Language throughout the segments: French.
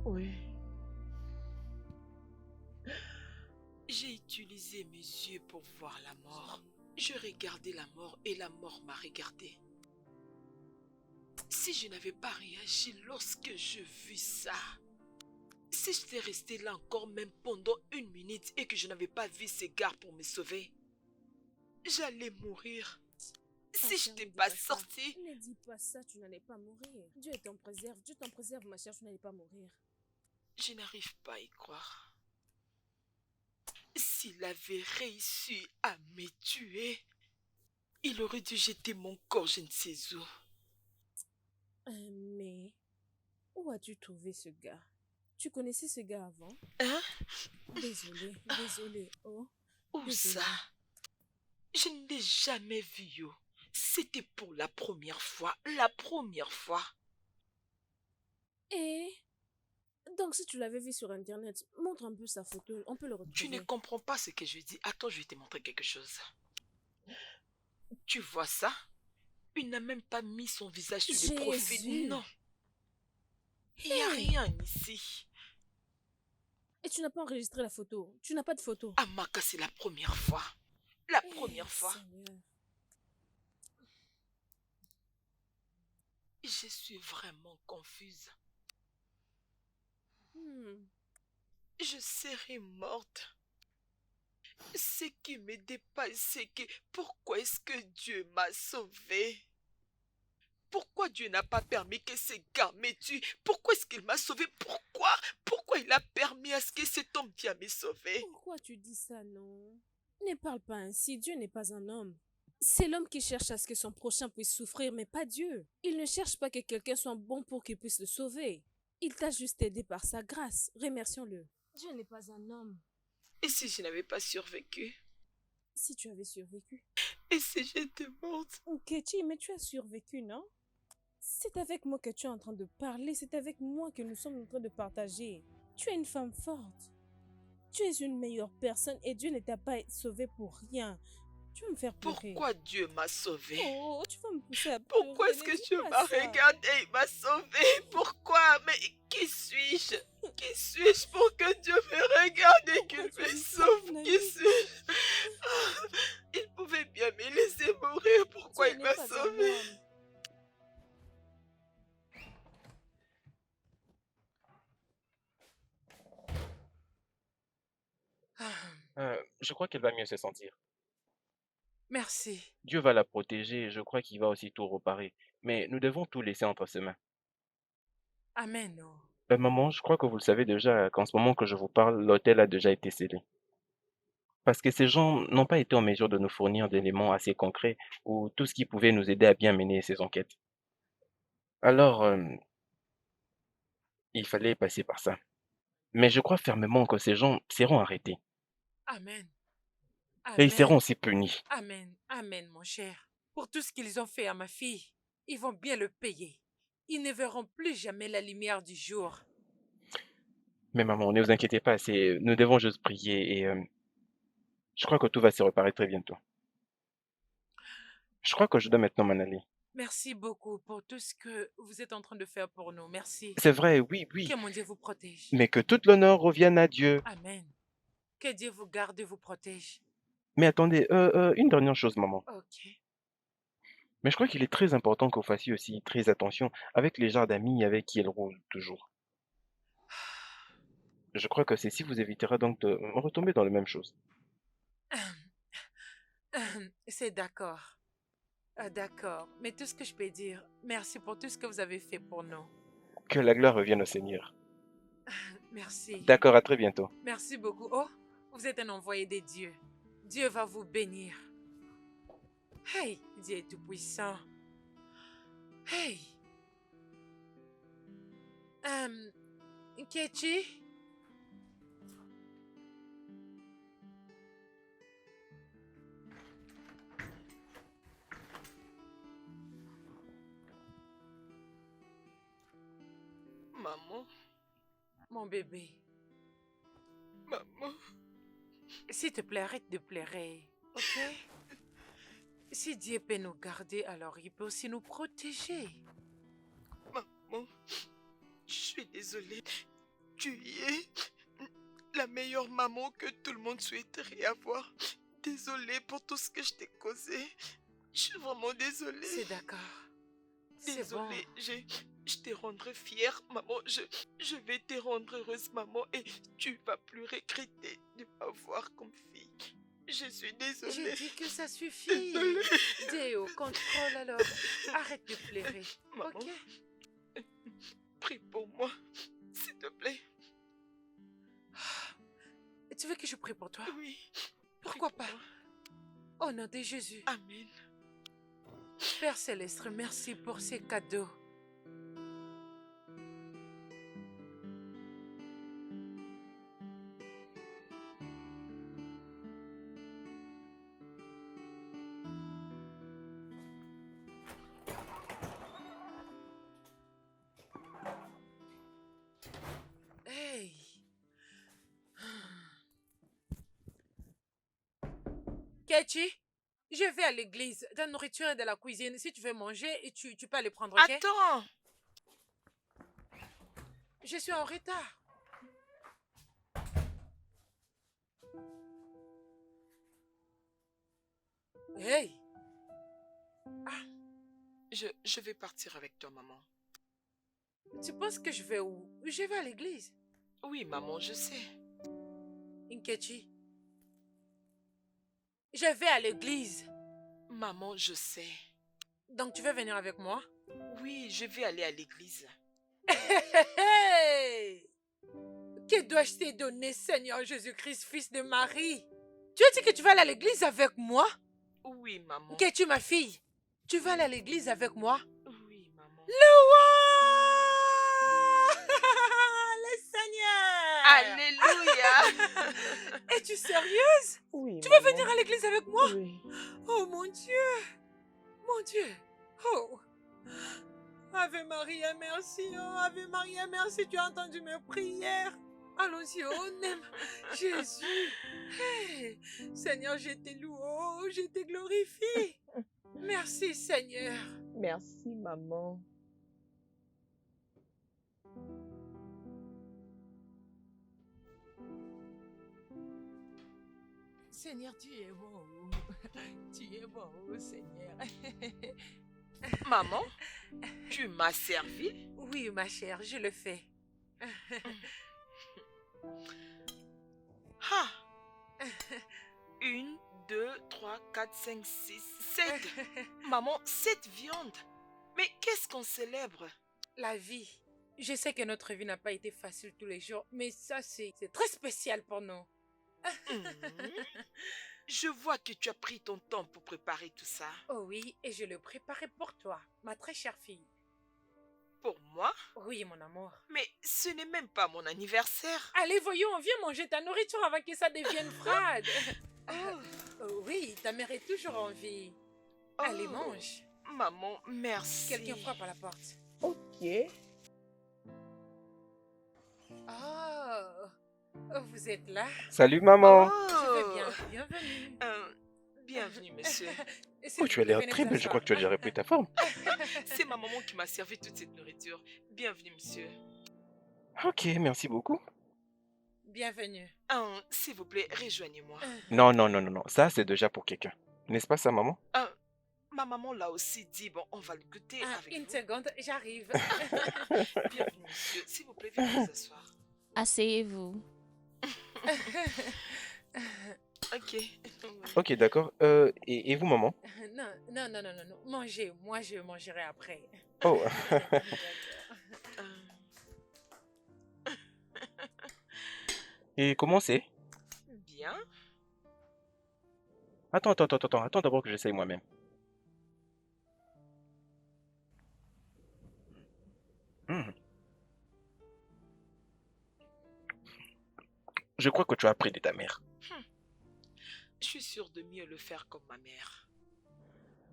Oui. J'ai utilisé mes yeux pour voir la mort. Je regardais la mort et la mort m'a regardé. Si je n'avais pas réagi lorsque je vis ça, si j'étais resté là encore même pendant 1 minute et que je n'avais pas vu ces gars pour me sauver, j'allais mourir. Ma Si je chère, n'étais ne dis pas pas ça. sorti, Ne dis pas ça, tu n'allais pas mourir. Dieu t'en préserve. Dieu t'en préserve, ma chère, tu n'allais pas mourir. je n'arrive pas à y croire. S'il avait réussi à me tuer, il aurait dû jeter mon corps je ne sais où. Mais où as-tu trouvé ce gars? Tu connaissais ce gars avant? Hein? Désolée, désolée. Oh, Où ça? désolée. Je ne l'ai jamais vu, yo. C'était pour la première fois. La première fois. Et donc, si tu l'avais vu sur Internet, montre un peu sa photo. On peut le Tu ne retrouver. comprends pas ce que je dis. Attends, je vais te montrer quelque chose. Tu vois ça? Il n'a même pas mis son visage sur le profil. Jésus! Non, il n'y a Hey! rien ici. Et tu n'as pas enregistré la photo. Tu n'as pas de photo. Amaka, c'est la première fois. La Hey, première fois. Seigneur. Je suis vraiment confuse. Je serais morte. Ce qui me dépasse, c'est que pourquoi est-ce que Dieu m'a sauvée? Pourquoi Dieu n'a pas permis que ces gars me tuent? Pourquoi est-ce qu'il m'a sauvé? Pourquoi il a permis à ce que cet homme vienne me sauver? Pourquoi tu dis ça, non? Ne parle pas ainsi. Dieu n'est pas un homme. C'est l'homme qui cherche à ce que son prochain puisse souffrir, mais pas Dieu. Il ne cherche pas que quelqu'un soit bon pour qu'il puisse le sauver. Il t'a juste aidé par sa grâce. Remercions-le. Dieu n'est pas un homme. Et si je n'avais pas survécu? Si tu avais survécu. Et si j'étais morte? Ketty, mais tu as survécu, non? C'est avec moi que tu es en train de parler, c'est avec moi que nous sommes en train de partager. Tu es une femme forte. Tu es une meilleure personne et Dieu ne t'a pas sauvé pour rien. Tu vas me faire pleurer. Pourquoi Dieu m'a sauvée? Oh, tu vas me pousser à pleurer. Pourquoi est-ce Ne que dis Dieu pas m'a ça. regardé et m'a sauvée? Pourquoi? Mais qui suis-je? Qui suis-je pour que Dieu me regarde et qu'il Pourquoi tu me dis ça, sauve? mon Qui ami? suis-je? Il pouvait bien me laisser mourir. Pourquoi Dieu il n'est m'a pas un sauvée? homme. Je crois qu'elle va mieux se sentir. Merci. Dieu va la protéger et je crois qu'il va aussi tout réparer. Mais nous devons tout laisser entre ses mains. Amen. Oh. Maman, je crois que vous le savez déjà qu'en ce moment que je vous parle, l'hôtel a déjà été scellé. Parce que ces gens n'ont pas été en mesure de nous fournir d'éléments assez concrets ou tout ce qui pouvait nous aider à bien mener ces enquêtes. Alors, il fallait passer par ça. Mais je crois fermement que ces gens seront arrêtés Amen. et ils seront Amen. aussi punis. Amen. Amen, mon cher. Pour tout ce qu'ils ont fait à ma fille, ils vont bien le payer. Ils ne verront plus jamais la lumière du jour. Mais maman, ne vous inquiétez pas, nous devons juste prier et je crois que tout va se réparer très bientôt. Je crois que je dois maintenant m'en aller. Merci beaucoup pour tout ce que vous êtes en train de faire pour nous. Merci. C'est vrai, oui, oui, Que mon Dieu vous protège. mais que tout l'honneur revienne à Dieu. Amen. Que Dieu vous garde et vous protège. Mais attendez, une dernière chose, maman. Ok. Mais je crois qu'il est très important que vous fassiez aussi très attention avec les genres d'amis avec qui elle roule toujours. Je crois que ceci vous évitera donc de retomber dans la même chose. C'est d'accord. D'accord. Mais tout ce que je peux dire, merci pour tout ce que vous avez fait pour nous. Que la gloire revienne au Seigneur. Merci. D'accord, à très bientôt. Merci beaucoup. Oh, vous êtes un envoyé de Dieu. Dieu va vous bénir. Hey, Dieu est tout-puissant. Hey. Ketchi? Maman? Mon bébé. Maman? S'il te plaît, arrête de pleurer, ok? Si Dieu peut nous garder, alors il peut aussi nous protéger. Maman, je suis désolée. Tu es la meilleure maman que tout le monde souhaiterait avoir. Désolée pour tout ce que je t'ai causé. Je suis vraiment désolée. C'est d'accord. C'est bon. Désolée, je te rendrai fière, maman. Je vais te rendre heureuse, maman. Et tu vas plus regretter de m'avoir comme fille. Je suis désolée. J'ai dit que ça suffit. Désolée. Déo, contrôle alors. Arrête de pleurer. Maman, Ok? prie pour moi, s'il te plaît. Tu veux que je prie pour toi? Oui. Pourquoi prie pour pas? moi. Au nom de Jésus. Amen. Père Céleste, merci pour ces cadeaux. Hey! Ketchy, je vais à l'église. Ta nourriture est de la cuisine. Si tu veux manger, tu peux aller prendre, ok? Attends. Je suis en retard. Hey! Je vais partir avec toi, maman. Tu penses que je vais où? Je vais à l'église. Oui, maman, je sais. Nkechi, je vais à l'église. Maman, je sais. Donc tu veux venir avec moi? Oui, je vais aller à l'église. Hey! Que dois-je te donner, Seigneur Jésus-Christ, fils de Marie? Tu as dit que tu vas aller à l'église avec moi? Oui, maman. Qu'es-tu, ma fille? Tu vas aller à l'église avec moi? Oui, maman. Louange! Le Seigneur! Alléluia. Es-tu sérieuse? Oui, Tu veux venir à l'église avec moi? Oui. Oh mon Dieu! Mon Dieu! Oh! Ave Maria, merci. Oh, Ave Maria, merci. Tu as entendu mes prières. Allons-y, on aime Jésus. Hey, Seigneur, je te loue, oh, je te glorifie. Merci, Seigneur. Merci, maman. Seigneur, tu es bon. Tu es bon, Seigneur. Maman, tu m'as servi? Oui, ma chère, je le fais. Ah. 1, 2, 3, 4, 5, 6, 7. Maman, 7 viandes. Mais qu'est-ce qu'on célèbre? La vie. Je sais que notre vie n'a pas été facile tous les jours, mais ça, c'est très spécial pour nous. Je vois que tu as pris ton temps pour préparer tout ça. Oh oui, et je le préparais pour toi, ma très chère fille. Pour moi? Oui, mon amour. Mais ce n'est même pas mon anniversaire. Allez, voyons, viens manger ta nourriture avant que ça devienne fade. Oui, ta mère est toujours en vie. Allez, mange. Maman, merci. Quelqu'un frappe à la porte. Ok. Oh, vous êtes là? Salut maman. Je vais bien, bienvenue. Bienvenue, monsieur. Oh, tu as l'air très belle, je crois que tu as déjà repris ta forme. C'est ma maman qui m'a servi toute cette nourriture. Bienvenue, monsieur. Ok, merci beaucoup. Bienvenue. S'il vous plaît, rejoignez-moi. Non, non, non, non, non, ça c'est déjà pour quelqu'un. N'est-ce pas ça, maman? Ma maman l'a aussi dit, bon, on va le goûter avec Une vous. seconde, j'arrive. Bienvenue, monsieur. S'il vous plaît, venez vous asseoir. Asseyez-vous. Ok. Ok, d'accord. Et vous, maman? Non. Mangez, moi je mangerai après. Oh, et comment c'est? Bien. Attends d'abord que j'essaye moi-même. Hmm. Je crois que tu as appris de ta mère. Je suis sûre de mieux le faire comme ma mère.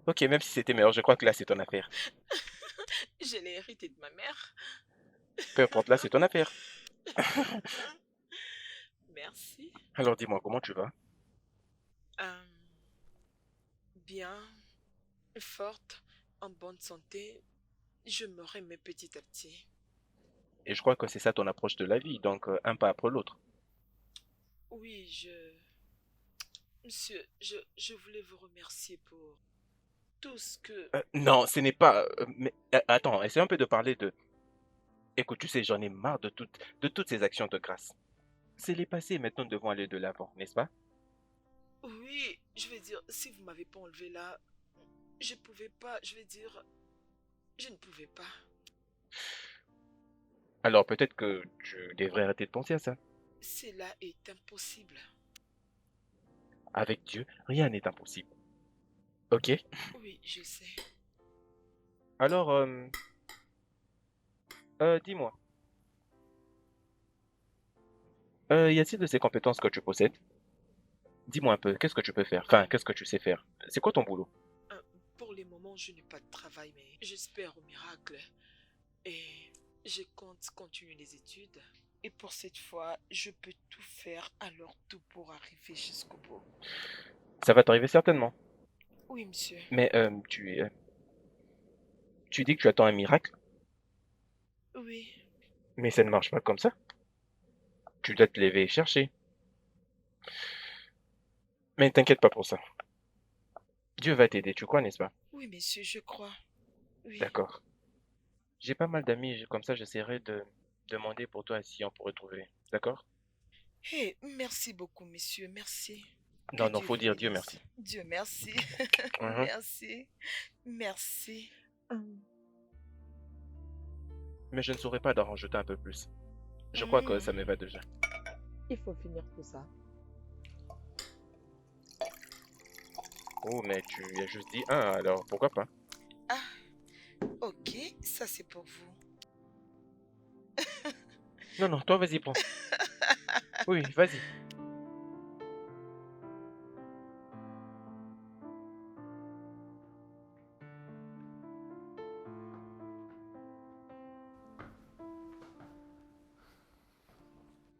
Ok, même si c'était meilleur, je crois que là c'est ton affaire. Je l'ai hérité de ma mère. Peu importe, là c'est ton affaire. Merci. Alors dis-moi, comment tu vas? Bien, forte, en bonne santé. Je me remets petit à petit. Et je crois que c'est ça ton approche de la vie, donc un pas après l'autre. Oui, Monsieur, je voulais vous remercier pour tout ce que... Non, ce n'est pas... mais attends, essaie un peu de parler de... Écoute, tu sais, j'en ai marre de toutes ces actions de grâce. C'est les passés, maintenant nous devons aller de l'avant, n'est-ce pas? Oui, je vais dire, si vous m'avez pas enlevé là, je pouvais pas, je vais dire, je ne pouvais pas. Alors peut-être que tu devrais arrêter de penser à ça. Cela est impossible. Avec Dieu, rien n'est impossible. Ok? Oui, je sais. Alors, dis-moi, y a-t-il de ces compétences que tu possèdes? Dis-moi un peu, qu'est-ce que tu peux faire? Enfin, qu'est-ce que tu sais faire? C'est quoi ton boulot? Euh, Pour les moments, je n'ai pas de travail, mais j'espère au miracle. Et je compte continuer les études. Et pour cette fois, je peux tout faire, alors tout pour arriver jusqu'au bout. Ça va t'arriver certainement. Oui, monsieur. Mais tu dis que tu attends un miracle, Oui. mais ça ne marche pas comme ça. Tu dois te lever et chercher. Mais t'inquiète pas pour ça. Dieu va t'aider, tu crois, n'est-ce pas? Oui, monsieur, je crois. Oui. D'accord. J'ai pas mal d'amis, comme ça j'essaierai de demander pour toi si on pourrait trouver. D'accord? Hey, merci beaucoup, monsieur. Merci. Que Non, non, Dieu faut vous dire Dieu bénisse. merci. Dieu merci. Mhm. Merci. Merci. Mais je ne saurais pas d'en rajouter un peu plus. Je crois que Hmm. ça me va déjà. Il faut finir tout ça. Oh, mais tu as juste dit un, alors pourquoi pas? Ah, ok. Ça, c'est pour vous. Non, non, toi vas-y, prends. Oui, vas-y.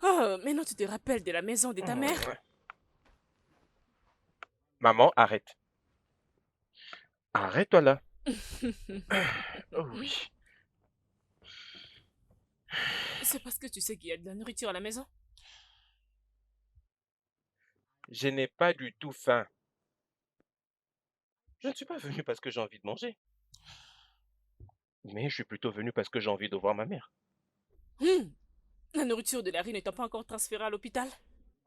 Oh, maintenant tu te rappelles de la maison de ta mère? Ouais. Maman, arrête. Arrête-toi là. Oh oui. C'est parce que tu sais qu'il y a de la nourriture à la maison? Je n'ai pas du tout faim. Je ne suis pas venu parce que j'ai envie de manger. Mais je suis plutôt venu parce que j'ai envie de voir ma mère. Hmm, la nourriture de Larry n'étant pas encore transférée à l'hôpital?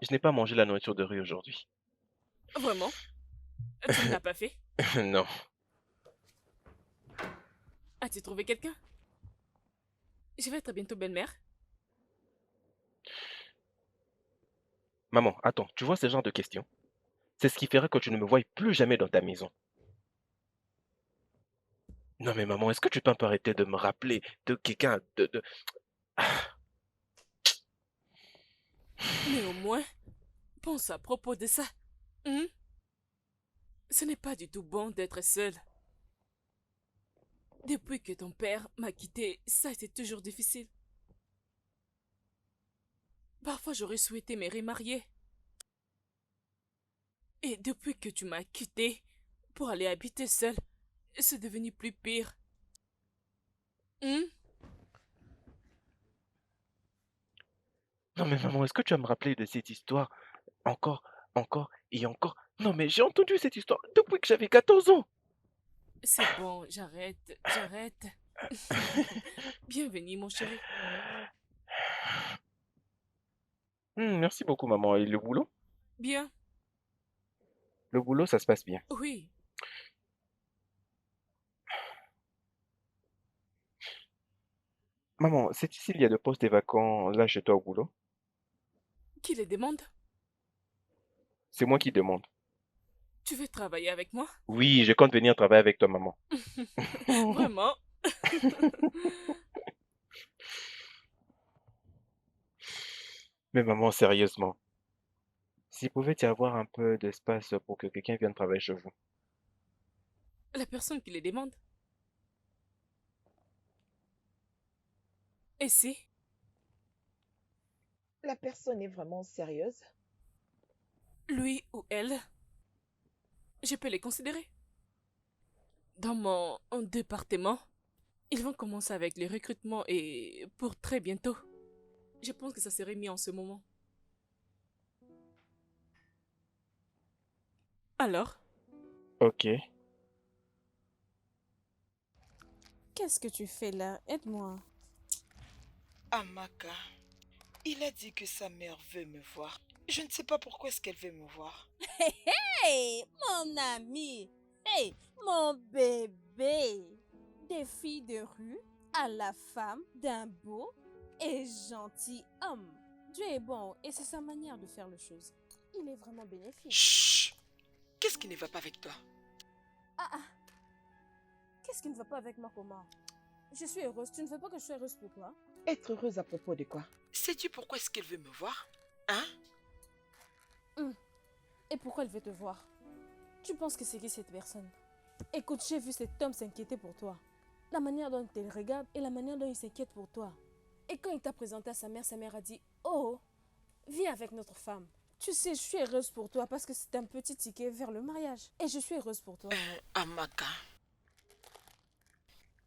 Je n'ai pas mangé la nourriture de riz aujourd'hui. Vraiment? Tu ne l'as pas fait? Non. As-tu trouvé quelqu'un? Je vais être bientôt belle-mère. Maman, attends, tu vois ce genre de questions? C'est ce qui ferait que tu ne me voies plus jamais dans ta maison. Non mais maman, est-ce que tu peux un peu arrêter de me rappeler de quelqu'un de... Ah, Mais au moins, pense à propos de ça. Hmm? Ce n'est pas du tout bon d'être seule. Depuis que ton père m'a quitté, ça a été toujours difficile. Parfois, j'aurais souhaité me remarier. Et depuis que tu m'as quitté pour aller habiter seule, c'est devenu plus pire. Hmm? non mais maman, est-ce que tu vas me rappeler de cette histoire encore, encore et encore? Non mais j'ai entendu cette histoire depuis que j'avais 14 ans. C'est bon, j'arrête, j'arrête. Bienvenue, mon chéri. Merci beaucoup maman. Et le boulot? Bien, Le boulot, ça se passe bien. oui. Maman, sais-tu s'il y a de postes et vacants là chez toi au boulot? Qui les demande? C'est moi qui demande. Tu veux travailler avec moi? Oui, je compte venir travailler avec toi maman. Vraiment? Mais maman, sérieusement, s'il pouvait y avoir un peu d'espace pour que quelqu'un vienne travailler chez vous. La personne qui les demande. Et si? La personne est vraiment sérieuse. Lui ou elle? Je peux les considérer. Dans mon département, Ils vont commencer avec les recrutements et pour très bientôt. Je pense que ça serait mis en ce moment. Alors, Ok. qu'est-ce que tu fais là? Aide-moi. Amaka, il a dit que sa mère veut me voir. Je ne sais pas pourquoi est-ce qu'elle veut me voir. Hey, mon ami. Hey, mon bébé. Des filles de rue à la femme d'un beau et gentil homme. Dieu est bon et c'est sa manière de faire les choses. Il est vraiment bénéfique. Chut! Qu'est-ce qui ne va pas avec toi? Ah ah, qu'est-ce qui ne va pas avec moi comment? Je suis heureuse. Tu ne veux pas que je sois heureuse pour toi? Être heureuse à propos de quoi? Sais-tu pourquoi est-ce qu'elle veut me voir? Hein? Et pourquoi elle veut te voir? Tu penses que c'est qui cette personne? Écoute, j'ai vu cet homme s'inquiéter pour toi. La manière dont il te regarde et la manière dont il s'inquiète pour toi. Et quand il t'a présenté à sa mère a dit, oh, viens avec notre femme. Tu sais, je suis heureuse pour toi parce que c'est un petit ticket vers le mariage. Et je suis heureuse pour toi. Amaka,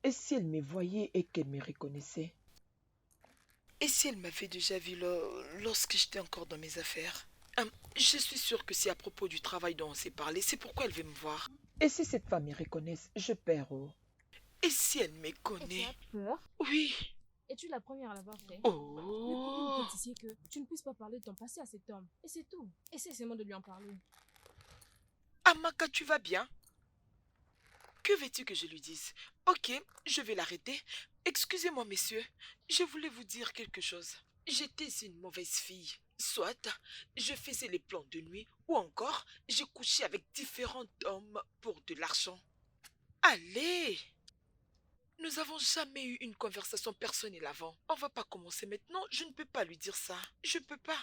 Et si elle me voyait et qu'elle me reconnaissait? et si elle m'avait déjà vu lorsque j'étais encore dans mes affaires? Je suis sûre que c'est à propos du travail dont on s'est parlé. C'est pourquoi elle veut me voir. Et si cette femme me reconnaisse, je perds. Oh. Et si elle me Et tu connaît? as peur? Oui. Es-tu la première à l'avoir fait? Le Oh. problème est ici que tu ne puisses pas parler de ton passé à cet homme. Et c'est tout. Essaie seulement de lui en parler. Amaka, tu vas bien? Que veux-tu que je lui dise? Ok, je vais l'arrêter. Excusez-moi, messieurs. Je voulais vous dire quelque chose. J'étais une mauvaise fille. Soit je faisais les plans de nuit, ou encore je couchais avec différents hommes pour de l'argent. Allez! Nous avons jamais eu une conversation personnelle avant. On va pas commencer maintenant. Je ne peux pas lui dire ça. Je peux pas.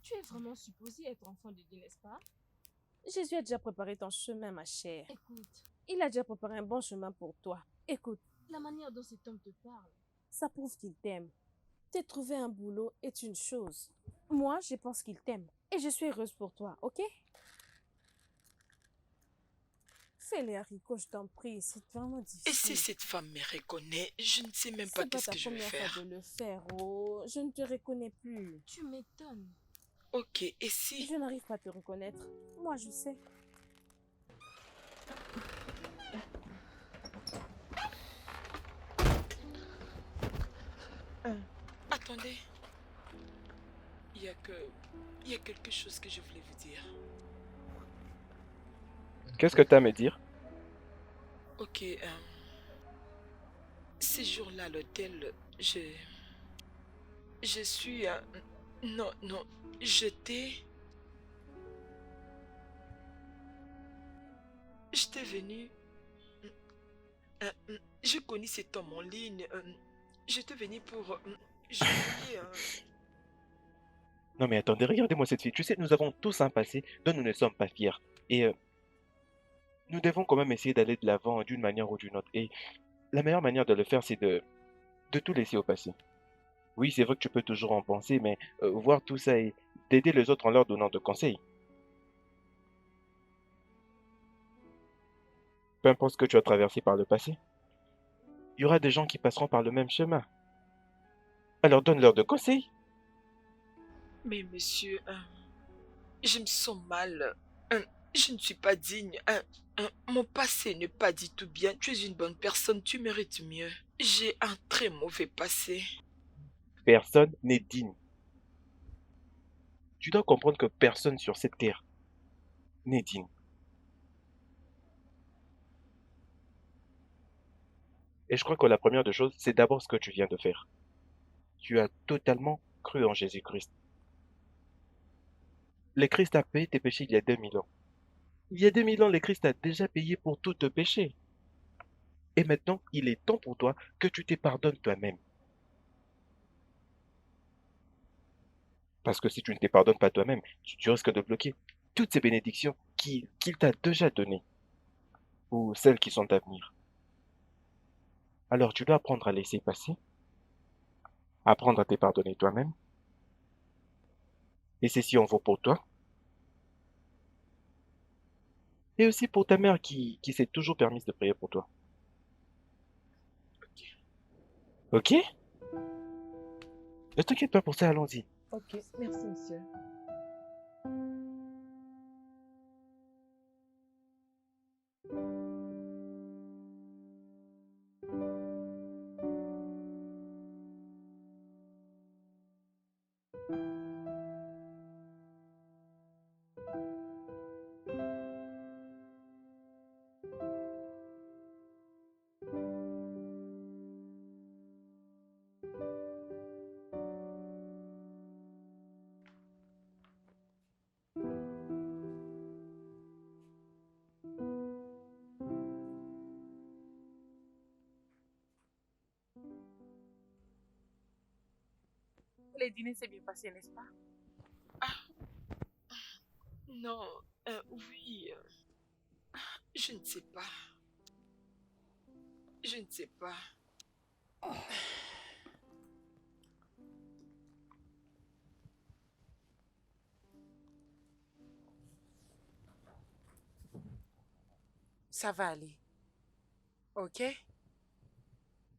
Tu es vraiment supposée être enfant de Dieu, n'est-ce pas? Jésus a déjà préparé ton chemin, ma chère. Écoute, il a déjà préparé un bon chemin pour toi. Écoute, la manière dont cet homme te parle, ça prouve qu'il t'aime. Te trouver un boulot est une chose. Moi, je pense qu'il t'aime. Et je suis heureuse pour toi, ok? Fais les haricots, je t'en prie. C'est vraiment Et si difficile. cette femme me reconnaît, je ne sais même pas C'est pas qu'est-ce ta que je vais première fois faire. de le faire, oh. Je ne te reconnais plus. Tu m'étonnes. Ok, et si... Je n'arrive pas à te reconnaître. Moi, je sais. Attendez. Il y a que... Il y a quelque chose que je voulais vous dire. Qu'est-ce que tu as à me dire? Ok, ces jours-là à l'hôtel, je suis... non, non, j'étais... J'étais venu... je connais cet homme en ligne. J'étais venu pour... je voulais... Non mais attendez, regardez-moi cette fille. Tu sais, nous avons tous un passé dont nous ne sommes pas fiers. Et nous devons quand même essayer d'aller de l'avant d'une manière ou d'une autre. Et la meilleure manière de le faire, c'est de tout laisser au passé. Oui, c'est vrai que tu peux toujours en penser, mais voir tout ça et d'aider les autres en leur donnant de conseils. Peu importe ce que tu as traversé par le passé, il y aura des gens qui passeront par le même chemin. Alors donne-leur de conseils. Mais monsieur, je me sens mal. Je ne suis pas digne. Mon passé n'est pas du tout bien. Tu es une bonne personne, tu mérites mieux. J'ai un très mauvais passé. Personne n'est digne. Tu dois comprendre que personne sur cette terre n'est digne. Et je crois que la première des choses, c'est d'abord ce que tu viens de faire. Tu as totalement cru en Jésus-Christ. Le Christ a payé tes péchés il y a 2000 ans. Il y a 2000 ans, le Christ a déjà payé pour tous tes péchés. Et maintenant, il est temps pour toi que tu te pardonnes toi-même. Parce que si tu ne te pardonnes pas toi-même, tu risques de bloquer toutes ces bénédictions qu'il t'a déjà données, ou celles qui sont à venir. Alors tu dois apprendre à laisser passer, apprendre à te pardonner toi-même, et ceci en vaut pour toi, et aussi pour ta mère qui s'est toujours permise de prier pour toi. Ok? Ne t'inquiète pas pour ça, allons-y. Ok, merci, monsieur. Le dîner s'est bien passé, n'est-ce pas? Non, oui, je ne sais pas. Je ne sais pas. Ça va aller, ok?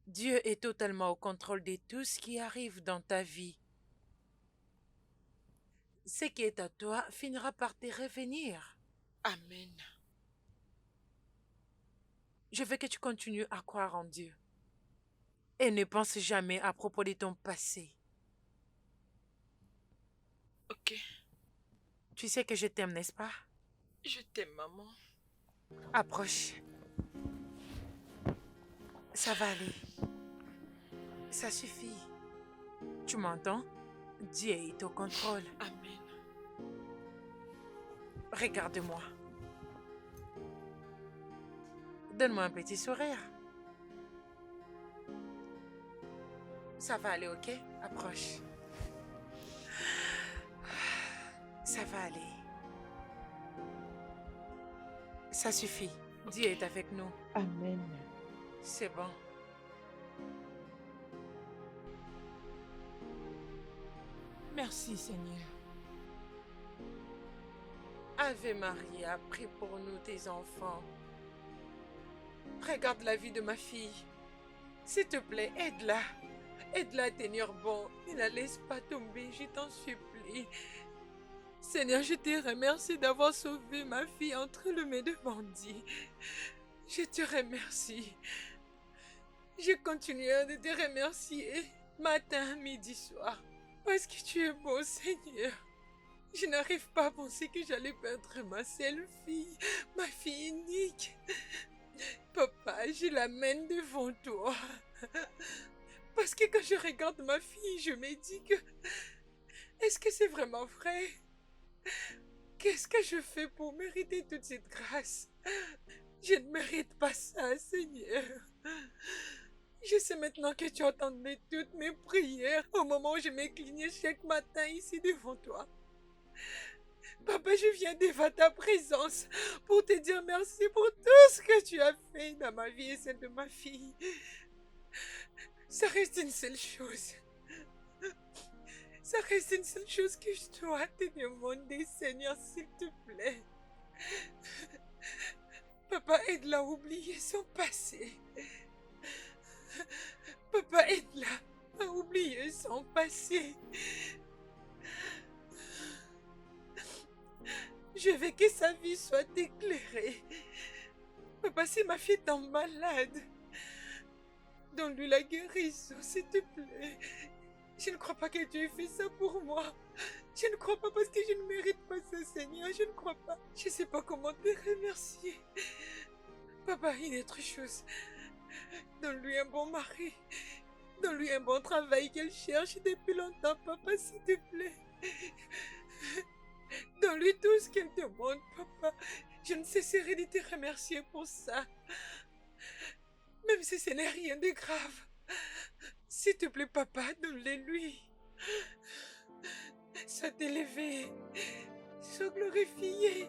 Dieu est totalement au contrôle de tout ce qui arrive dans ta vie. Ce qui est à toi finira par te revenir. Amen. Je veux que tu continues à croire en Dieu. Et ne pense jamais à propos de ton passé. Ok, Tu sais que je t'aime, n'est-ce pas? je t'aime, maman. Approche. Ça va aller. Ça suffit. Tu m'entends? Dieu est au contrôle. Amen. Regarde-moi. Donne-moi un petit sourire. Ça va aller, ok? Approche. Ça va aller. Ça suffit. Dieu est avec nous. Amen. C'est bon. Merci, Seigneur. Ave Maria, prie pour nous, tes enfants. Regarde la vie de ma fille. S'il te plaît, aide-la. Aide-la à tenir bon. Ne la laisse pas tomber, je t'en supplie. Seigneur, je te remercie d'avoir sauvé ma fille entre les mains de bandits. Je te remercie. Je continuerai de te remercier matin, midi, soir. Parce que tu es bon, Seigneur. Je n'arrive pas à penser que j'allais perdre ma seule fille, ma fille unique. Papa, je l'amène devant toi. Parce que quand je regarde ma fille, je me dis que... Est-ce que c'est vraiment vrai? Qu'est-ce que je fais pour mériter toute cette grâce? Je ne mérite pas ça, Seigneur. Je sais maintenant que tu entendais toutes mes prières au moment où je m'inclinais chaque matin ici devant toi. Papa, je viens devant ta présence pour te dire merci pour tout ce que tu as fait dans ma vie et celle de ma fille. Ça reste une seule chose. Ça reste une seule chose que je dois te demander, Seigneur, s'il te plaît. Papa, aide-la à oublier son passé. Papa, aide-la à oublier son passé. Je veux que sa vie soit éclairée. Papa, si ma fille tombe malade, donne-lui la guérison, s'il te plaît. Je ne crois pas que Dieu ait fait ça pour moi. Je ne crois pas parce que je ne mérite pas ça, Seigneur. Je ne crois pas. Je ne sais pas comment te remercier. Papa, une autre chose. Donne-lui un bon mari. Donne-lui un bon travail qu'elle cherche depuis longtemps, papa, s'il te plaît. Donne-lui tout ce qu'elle demande, papa. Je ne cesserai de te remercier pour ça. Même si ce n'est rien de grave. S'il te plaît, papa, donne-le lui. Sois élevé. Sois glorifié.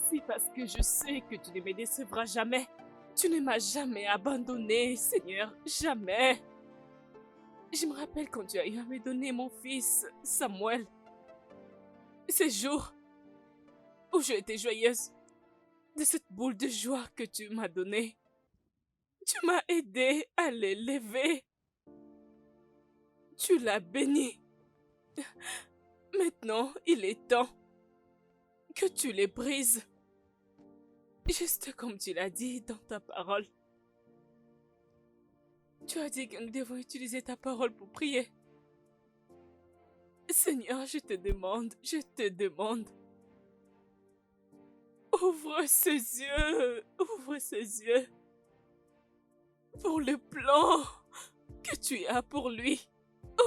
merci parce que je sais que tu ne me décevras jamais. Tu ne m'as jamais abandonné, Seigneur, jamais. Je me rappelle quand tu as eu à me donner mon fils, Samuel. Ces jours où j'ai été joyeuse de cette boule de joie que tu m'as donnée. Tu m'as aidé à l'élever. Tu l'as béni. Maintenant, il est temps que tu les brises. Juste comme tu l'as dit dans ta parole. Tu as dit que nous devons utiliser ta parole pour prier. Seigneur, je te demande, ouvre ses yeux pour le plan que tu as pour lui.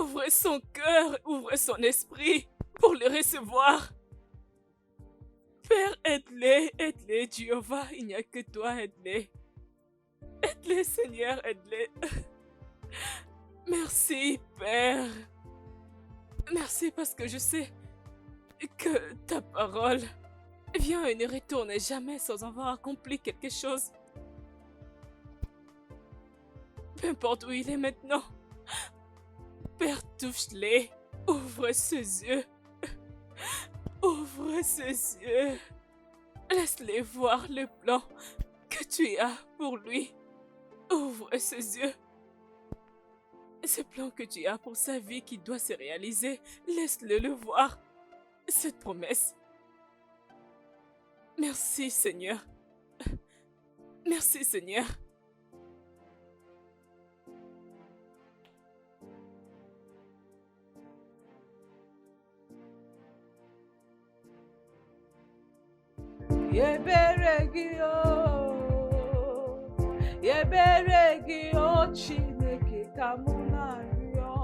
Ouvre son cœur, ouvre son esprit pour le recevoir. Père, aide-les, Jéhovah, il n'y a que toi, aide-les. Aide-les, Seigneur, aide-les. Merci, Père. Merci parce que je sais que ta parole vient et ne retourne jamais sans avoir accompli quelque chose. Peu importe où il est maintenant. Père, touche-les. Ouvre ses yeux. Ouvre ses yeux. Laisse-les voir le plan que tu as pour lui. Ouvre ses yeux. Ce plan que tu as pour sa vie qui doit se réaliser, laisse-le le voir. Cette promesse. Merci, Seigneur. Merci, Seigneur. Yebere gị o, yebere gị o Chineke ka mụ na-arịọ.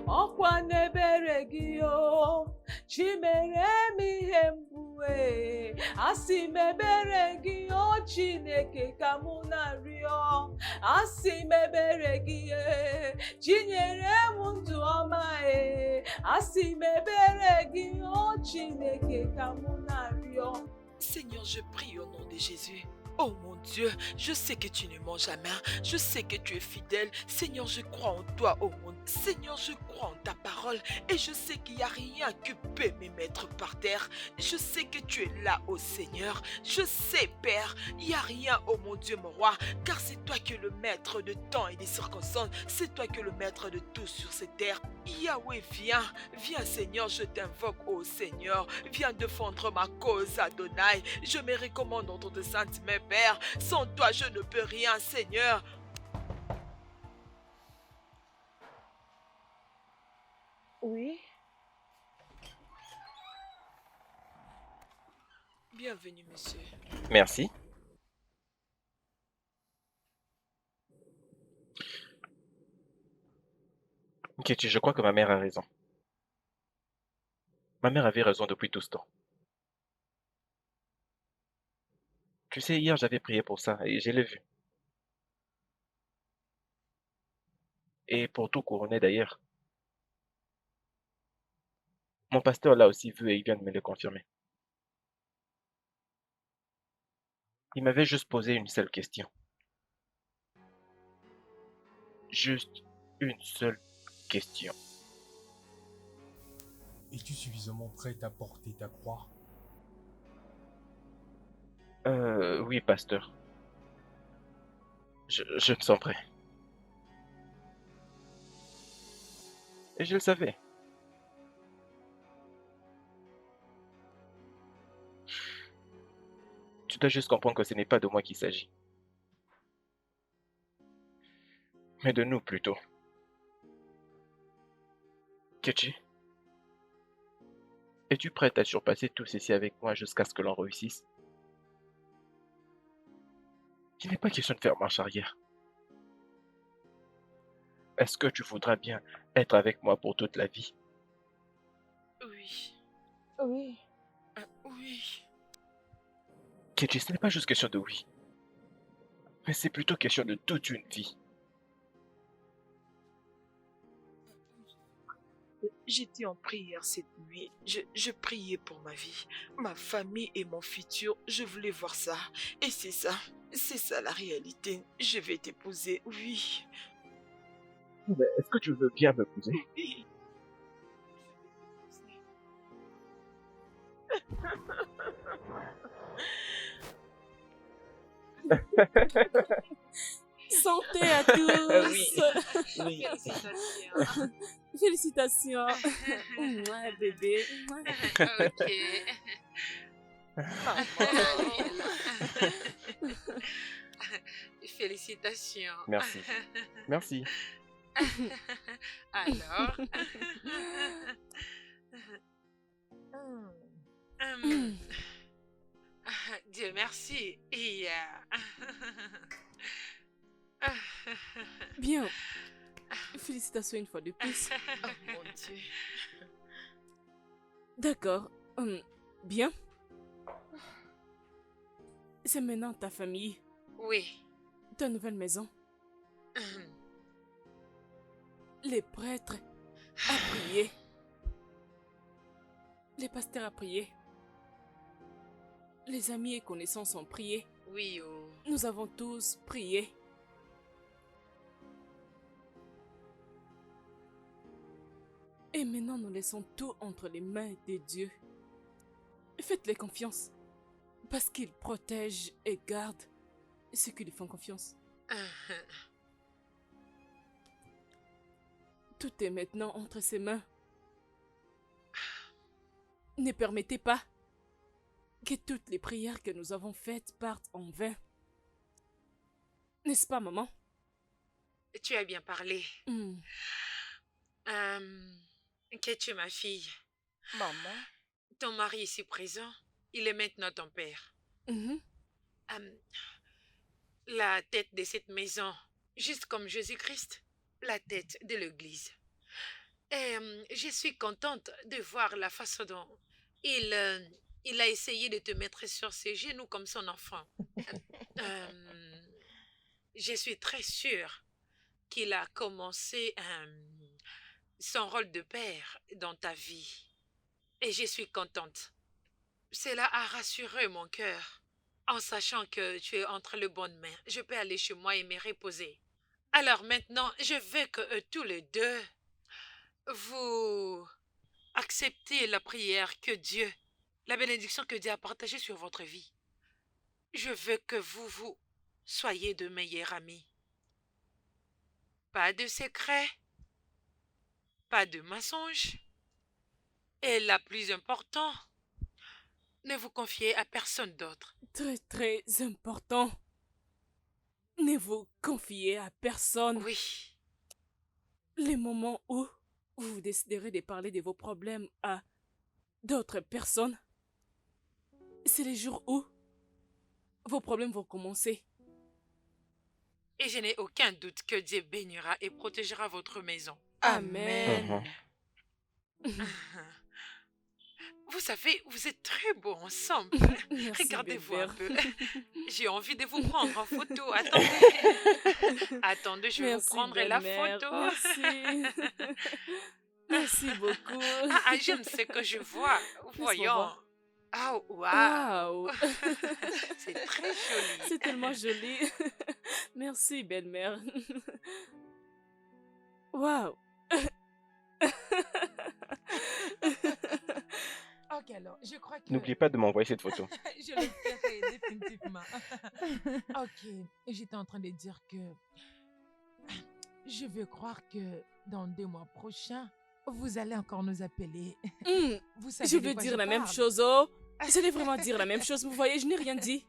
Ọkwa n'ebere gị o, chi mere m ihe mgbu e. Asị m ebere gị o Chineke ka mụ na-arịọ. Asị m ebere gị e, chi nyere m ndụ ọma e. Asị m ebere gị o Chineke ka mụ na-arịọ. Seigneur, je prie au nom de Jésus. Oh mon Dieu, je sais que tu ne mens jamais. Je sais que tu es fidèle. Seigneur, je crois en toi, oh mon Dieu. Seigneur, je crois en ta parole. Et je sais qu'il n'y a rien qui peut me mettre par terre. Je sais que tu es là, oh Seigneur. Je sais, Père, il n'y a rien, oh mon Dieu, mon roi. Car c'est toi qui es le maître de temps et des circonstances. C'est toi qui es le maître de tout sur cette terre. Yahweh, viens. Viens, Seigneur, je t'invoque, oh Seigneur. Viens défendre ma cause, Adonai. Je me recommande entre tes saintes mains, Père. Sans toi, je ne peux rien, Seigneur. Oui, Bienvenue, monsieur. Merci. Ketty, je crois que ma mère a raison. Ma mère avait raison depuis tout ce temps. Tu sais, hier, j'avais prié pour ça et je l'ai vu. Et pour tout couronner d'ailleurs. Mon pasteur l'a aussi vu et il vient de me le confirmer. Il m'avait juste posé une seule question. Juste une seule question. Es-tu suffisamment prête à porter ta croix? Oui, pasteur. Je me sens prêt. Et je le savais. Tu dois juste comprendre que ce n'est pas de moi qu'il s'agit. Mais de nous plutôt. Ketchi, es-tu prête à surpasser tout ceci avec moi jusqu'à ce que l'on réussisse? Il n'est pas question de faire marche arrière. Est-ce que tu voudras bien être avec moi pour toute la vie? Oui. oui. Oui. Ketchi, ce n'est pas juste question de oui. Mais c'est plutôt question de toute une vie. J'étais en prière cette nuit. Je priais pour ma vie, ma famille et mon futur. Je voulais voir ça. Et c'est ça. C'est ça la réalité. Je vais t'épouser, oui. Mais est-ce que tu veux bien m'épouser? Oui. Santé à Oui, tous. oui. Félicitations. Félicitations. Mouah, bébé. Mouah. Ok. Félicitations. Merci. Merci. Alors, hum, Dieu merci. Bien. Félicitations une fois de plus. Oh mon Dieu. D'accord. Bien. C'est maintenant ta famille, Oui. ta nouvelle maison. Les prêtres à prier. Les pasteurs à prier. Les amis et connaissances ont prié. Oui, oh. Nous avons tous prié. Et maintenant, nous laissons tout entre les mains de Dieu. Faites-les confiance. Parce qu'il protège et garde ceux qui lui font confiance. Tout est maintenant entre ses mains. Ne permettez pas que toutes les prières que nous avons faites partent en vain. N'est-ce pas, maman? Tu as bien parlé. Qu'es-tu, ma fille? Maman. Ton mari ici présent, il est maintenant ton père. Mhm. La tête de cette maison, juste comme Jésus-Christ, la tête de l'Église. Et je suis contente de voir la façon dont il a essayé de te mettre sur ses genoux comme son enfant. Je suis très sûre qu'il a commencé son rôle de père dans ta vie. Et je suis contente. Cela a rassuré mon cœur. En sachant que tu es entre les bonnes mains, je peux aller chez moi et me reposer. Alors maintenant, je veux que tous les deux, vous acceptez la prière que Dieu, la bénédiction que Dieu a partagée sur votre vie. Je veux que vous soyez de meilleurs amis. Pas de secrets, pas de mensonges. Et la plus importante, ne vous confiez à personne d'autre. Très, très important. Ne vous confiez à personne. Oui, Les moments où vous déciderez de parler de vos problèmes à d'autres personnes, c'est les jours où vos problèmes vont commencer. et je n'ai aucun doute que Dieu bénira et protégera votre maison. Amen. Mhm. Vous savez, vous êtes très beaux ensemble. Merci, Regardez-vous bébé. un peu. J'ai envie de vous prendre en photo. Attendez. Attendez, je vais vous Merci, prendre la belle-mère. photo. Merci. Merci beaucoup. J'aime ce que je vois. Voyons. voir. Oh, waouh. Waouh. C'est très joli. C'est tellement joli. Merci, belle-mère. Waouh. Ok, alors, je crois que N'oubliez pas de m'envoyer cette photo. je le ferai définitivement. Ok, j'étais en train de dire que je veux croire que dans 2 mois prochains, vous allez encore nous appeler. Vous savez Je de veux quoi dire la même parle. chose, oh. J'allais vraiment dire la même chose. Vous voyez, je n'ai rien dit.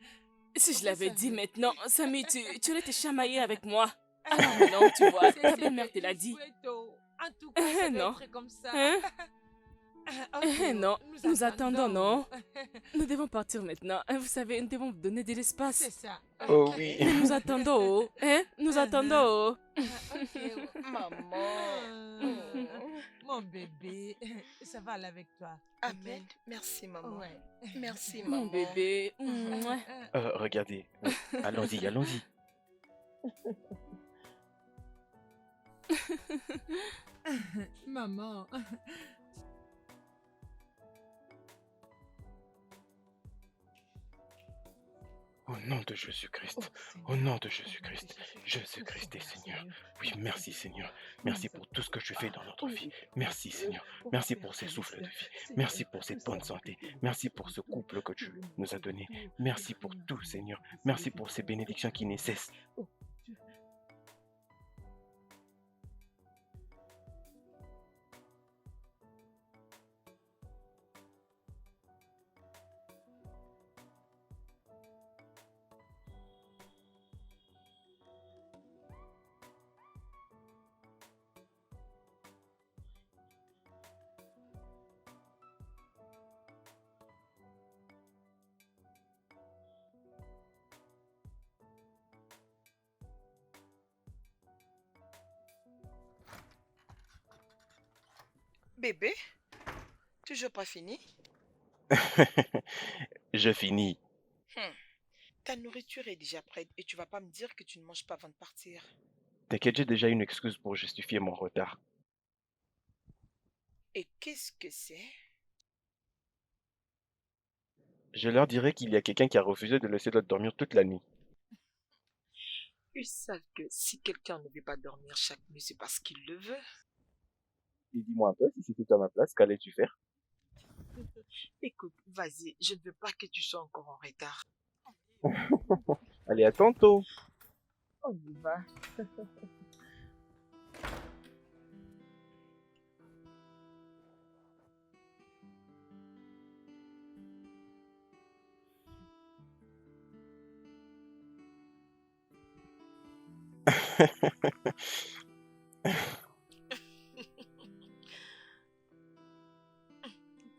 Si je Vous l'avais dit savez. maintenant, Samy, tu allais te chamailler avec moi. Alors non, tu vois, ta C'était belle-mère te l'a une dit. photo. En tout cas, ça doit Non. être comme ça. Hein? Ok, Non, nous attendons, non? Nous devons partir maintenant. Vous savez, nous devons vous donner de C'est l'espace. ça. Oh oui. Mais nous attendons, oh. Hein? Nous attendons, oh. Ok. Maman. Mon bébé, ça va aller avec toi. ok? Amen. Merci, maman. Ouais. Merci, maman. Mon bébé. Mouah. Regardez. Allons-y, allons-y. Maman. Au nom de Jésus-Christ, Oh au Seigneur, nom de au nom de Jésus-Christ, Jésus, Jésus-Christ est Seigneur, Seigneur. Seigneur, Oui, je te merci prie, Seigneur. ne Merci nous pour tout ce que abandonne tu fais pas. dans notre Oh vie. oui, Merci Dieu, Seigneur. oh Merci Père pour ces souffles de céleste, vie. Seigneur, Merci pour nous cette bonne savons que santé. tu es le Merci maître pour de ce tout, couple que tu es tu le nous as maître de donné. tout, il n'y a Merci pour rien, tout Seigneur, Seigneur. qui Merci s'élève pour ces contre bénédictions qui ne toi. cessent. Oh Dieu. Bébé, toujours pas fini? Je finis. Hmm. Ta nourriture est déjà prête et tu vas pas me dire que tu ne manges pas avant de partir. T'inquiète, j'ai déjà une excuse pour justifier mon retard. Et qu'est-ce que c'est? Je leur dirai qu'il y a quelqu'un qui a refusé de laisser l'autre dormir toute la nuit. Ils savent que si quelqu'un ne veut pas dormir chaque nuit, c'est parce qu'il le veut. Et dis-moi un peu, si c'était à ma place, qu'allais-tu faire? Écoute, vas-y, je ne veux pas que tu sois encore en retard. Allez, à tantôt. On y va.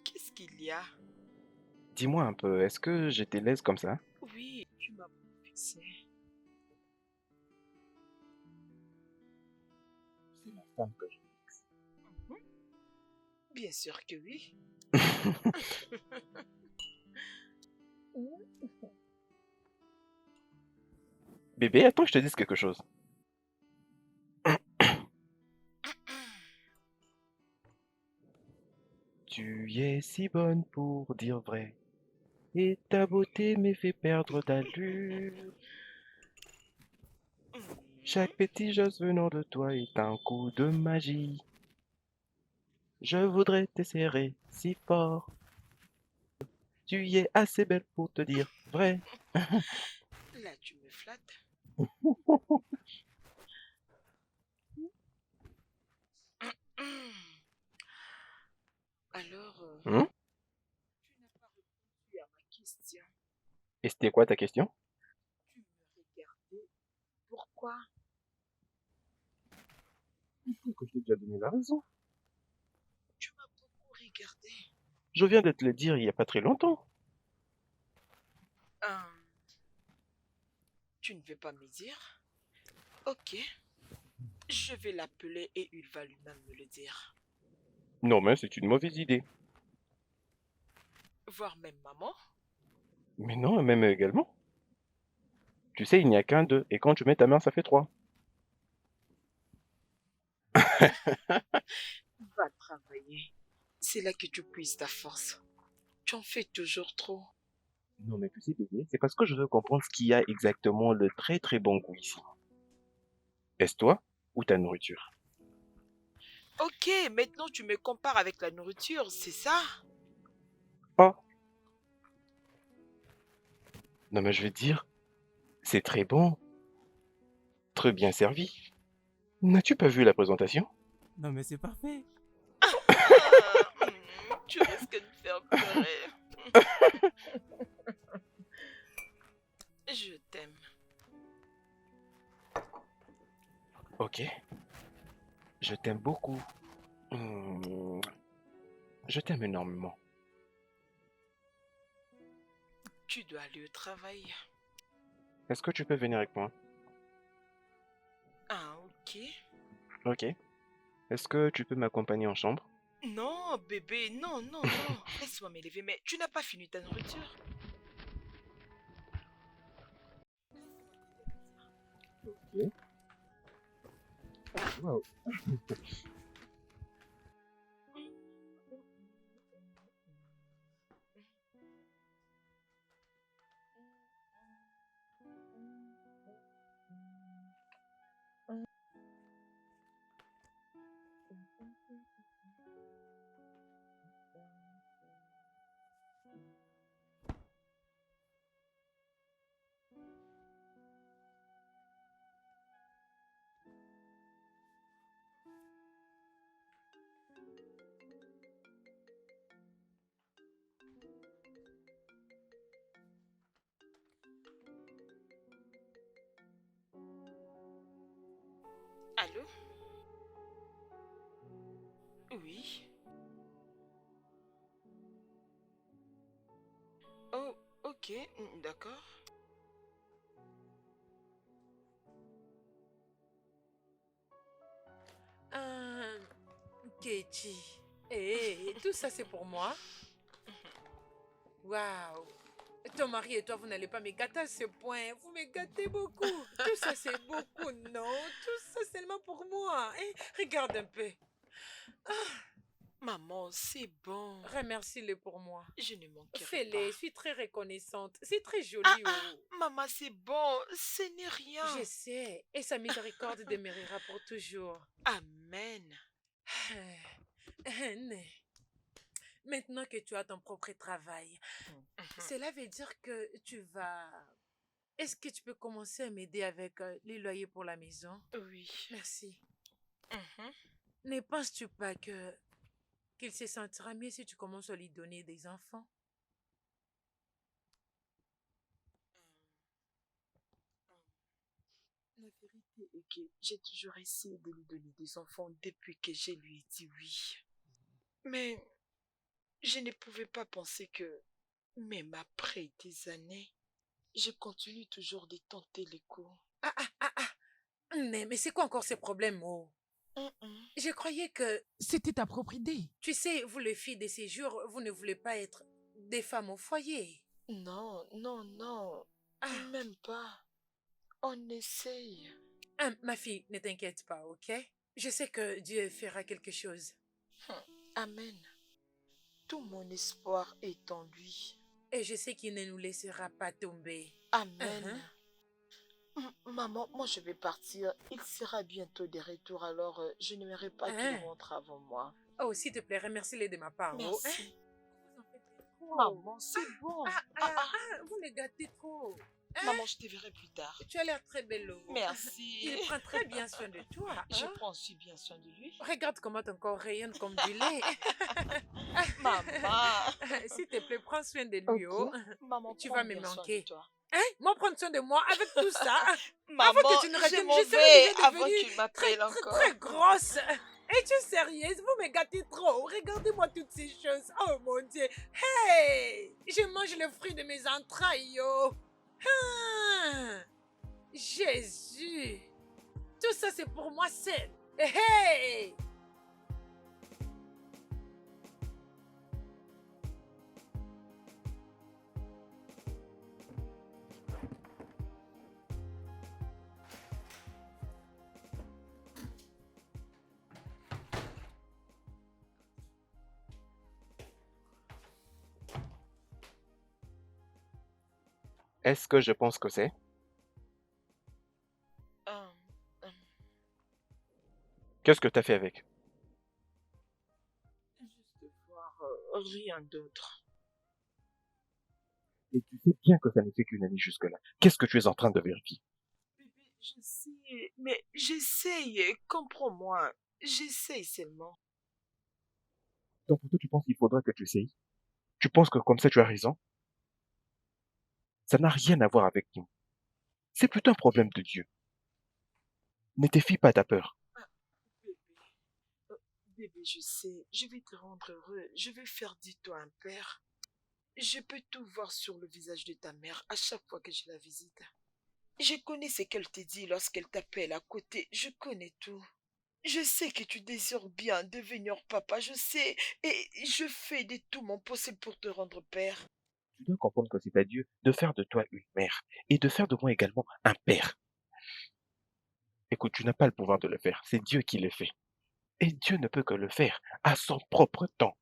Qu'est-ce qu'il y a? Dis-moi un peu, est-ce que j'étais l'aise comme ça? Oui, tu m'as poussé. C'est la femme que je... Bien sûr que oui. Bébé, attends que je te dise quelque chose. Tu es si bonne pour dire vrai, et ta beauté me fait perdre d'allure. Chaque petit geste venant de toi est un coup de magie. Je voudrais te serrer si fort. Tu y es assez belle pour te dire vrai. Là, tu me flattes. Alors, Hein? tu n'as pas répondu à ma question. Et c'était quoi ta question? Tu me regardais. Pourquoi? Que je t'ai déjà donné la raison. Tu m'as beaucoup regardé. Je viens de te le dire il n'y a pas très longtemps. Tu ne veux pas me dire? Ok. Je vais l'appeler et il va lui-même me le dire. Non, mais c'est une mauvaise idée. Voir même maman? Mais non, même également. Tu sais, il n'y a qu'un deux, et quand tu mets ta main, ça fait trois. Va travailler. C'est là que tu puisses ta force. Tu en fais toujours trop. Non, mais tu sais, bébé, c'est parce que je veux comprendre ce qui a exactement le très très bon goût ici. Est-ce toi ou ta nourriture? Ok, maintenant tu me compares avec la nourriture, c'est ça? Oh, non, mais je veux dire, c'est très bon, très bien servi. N'as-tu pas vu la présentation? Non mais c'est parfait. Tu risques de me faire pleurer. Je t'aime. Ok, je t'aime beaucoup. Hmm, je t'aime énormément. Tu dois aller au travail. Est-ce que tu peux venir avec moi? Ah, ok. Ok. Est-ce que tu peux m'accompagner en chambre? Non, bébé, non, non, non. Laisse-moi m'élever, mais tu n'as pas fini ta nourriture. Ok. Wow. Oui. Oh, ok, d'accord. Euh, Katie. Et tout ça, c'est pour moi. Waouh. Ton mari et toi, vous n'allez pas me gâter à ce point. Vous me gâtez beaucoup. Tout ça, c'est beaucoup, non? Tout ça, seulement pour moi. Hein? Regarde un peu. Maman, c'est bon. Remercie-le pour moi. Je ne manquerai Fais-le. Je pas. suis très reconnaissante. C'est très Ah, joli. ah, Oh. maman, c'est bon. Ce n'est Je rien. sais. Et sa miséricorde demeurera pour toujours. Amen. Maintenant que tu as ton propre travail, cela veut dire que tu vas... Est-ce que tu peux commencer à m'aider avec les loyers pour la maison? Oui. Merci. Mhm. Ne penses-tu pas que qu'il se sentira mieux si tu commences à lui donner des enfants? La vérité est que j'ai toujours essayé de lui donner des enfants depuis que je lui ai dit oui. Mais je ne pouvais pas penser que, même après des années, je continue toujours de tenter les coups. Ah, ah, ah, ah. Mais c'est quoi encore ces problèmes, oh? Mhm. Je croyais que, C'était ta propre idée. tu sais, vous les filles de ces jours, vous ne voulez pas être des femmes au foyer. Non, non, non, Ah, même pas. On essaye. ma fille, ne t'inquiète pas, ok? Je sais que Dieu fera quelque chose. Amen. Tout mon espoir est en lui. Et je sais qu'il ne nous laissera pas tomber. Amen. Maman, moi je vais partir. Il sera bientôt de retour, alors je n'aimerais pas qu'il Hein? rentre avant moi. Oh, s'il te plaît, remercie-les de ma part. Oh, hein? Merci. Vous en faites trop. Maman, c'est bon. Vous me gâtez trop. Hein? Maman, je te verrai plus tard. Tu as l'air très belle. Oh. Merci. Il prend très bien soin de toi. Je Hein? prends aussi bien soin de lui. Regarde comment ton corps rayonne comme du lait. Maman. S'il te plaît, prends soin de lui. Oh. Maman, Tu prends vas me bien soin de manquer. toi. Hein? Moi, prendre soin de moi avec tout ça. Maman, que tu ne je reviennes, m'en je serais vais déjà avant devenue qu'il m'appelle encore. très grosse. Es-tu sérieuse? Vous me gâtez trop. Regardez-moi toutes ces choses. Oh mon Dieu. Hey! Je mange le fruit de mes entrailles. Oh. Ah! Jésus. Tout ça, c'est pour moi seule. Hey! Est-ce que je pense que c'est? Hum, hum, Qu'est-ce que tu as fait avec? Juste voir rien d'autre. Et tu sais bien que ça n'est fait qu'une année jusque-là. Qu'est-ce que tu es en train de vérifier? Bébé, je sais, mais j'essaye, comprends-moi. J'essaye seulement. Donc pour toi, tu penses qu'il faudra que tu essayes? Tu penses que comme ça, tu as raison? Ça n'a rien à voir avec nous. C'est plutôt un problème de Dieu. Ne te fie pas à ta peur. Bébé, bébé, je sais, je vais te rendre heureux. Je vais faire de toi un père. Je peux tout voir sur le visage de ta mère à chaque fois que je la visite. Je connais ce qu'elle te dit lorsqu'elle t'appelle à côté. Je connais tout. Je sais que tu désires bien devenir papa, je sais, et je fais de tout mon possible pour te rendre père. Tu dois comprendre que c'est à Dieu de faire de toi une mère et de faire de moi également un père. Écoute, tu n'as pas le pouvoir de le faire. C'est Dieu qui le fait. Et Dieu ne peut que le faire à son propre temps.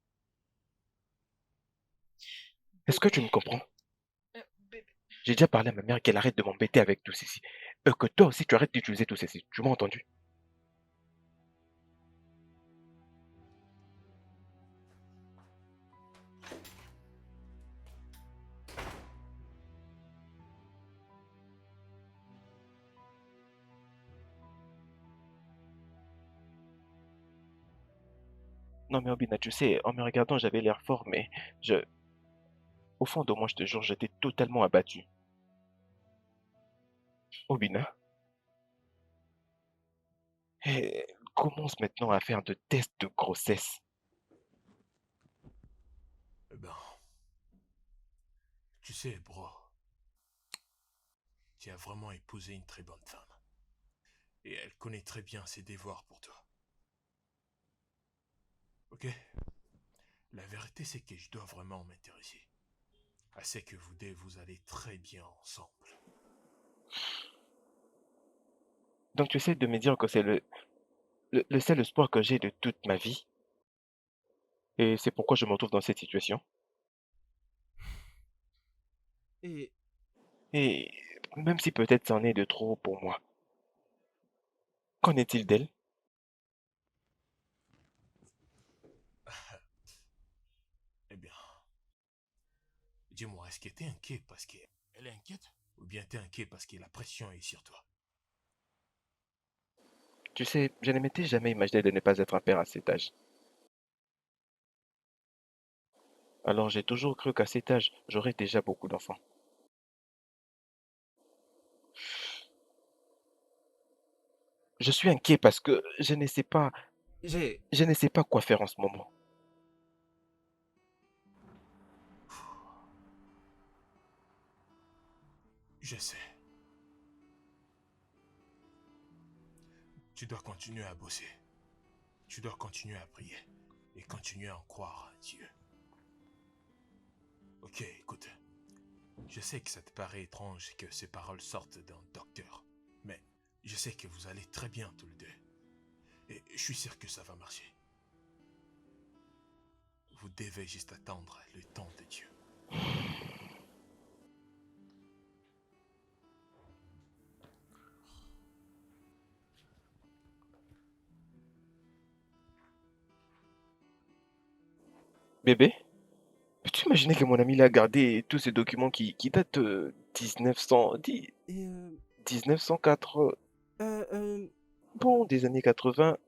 Est-ce que tu me Bébé, comprends? bébé. J'ai déjà parlé à ma mère qu'elle arrête de m'embêter avec tout ceci. Que toi aussi tu arrêtes d'utiliser tout ceci. Tu m'as entendu? Non mais Obina, tu sais, en me regardant, j'avais l'air fort, mais au fond de moi, je te jure, j'étais totalement abattu. Obina, elle commence maintenant à faire de tests de grossesse. Eh ben, tu sais, bro, tu as vraiment épousé une très bonne femme. Et elle connaît très bien ses devoirs pour toi. Ok? La vérité, c'est que je dois vraiment m'intéresser. À ce que vous deux, vous allez très bien ensemble. Donc tu essaies de me dire que c'est le seul espoir que j'ai de toute ma vie, et c'est pourquoi je me retrouve dans cette situation. Et Et même si peut-être c'en est de trop pour moi, qu'en est-il d'elle? eh bien, dis-moi, est-ce que t'es inquiet parce qu'elle est inquiète? Ou bien t'es inquiet parce que la pression est sur toi? Tu sais, je ne m'étais jamais imaginé de ne pas être un père à cet âge. Alors j'ai toujours cru qu'à cet âge, j'aurais déjà beaucoup d'enfants. Je suis inquiet parce que je ne sais pas quoi faire en ce moment. Je sais. Tu dois continuer à bosser. Tu dois continuer à prier. Et continuer à en croire en Dieu. Ok, écoute. Je sais que ça te paraît étrange que ces paroles sortent d'un docteur. Mais je sais que vous allez très bien tous les deux. Et je suis sûr que ça va marcher. Vous devez juste attendre le temps de Dieu. Bébé, peux-tu imaginer que mon ami il a gardé tous ces documents qui datent de 1904, bon, des années 80.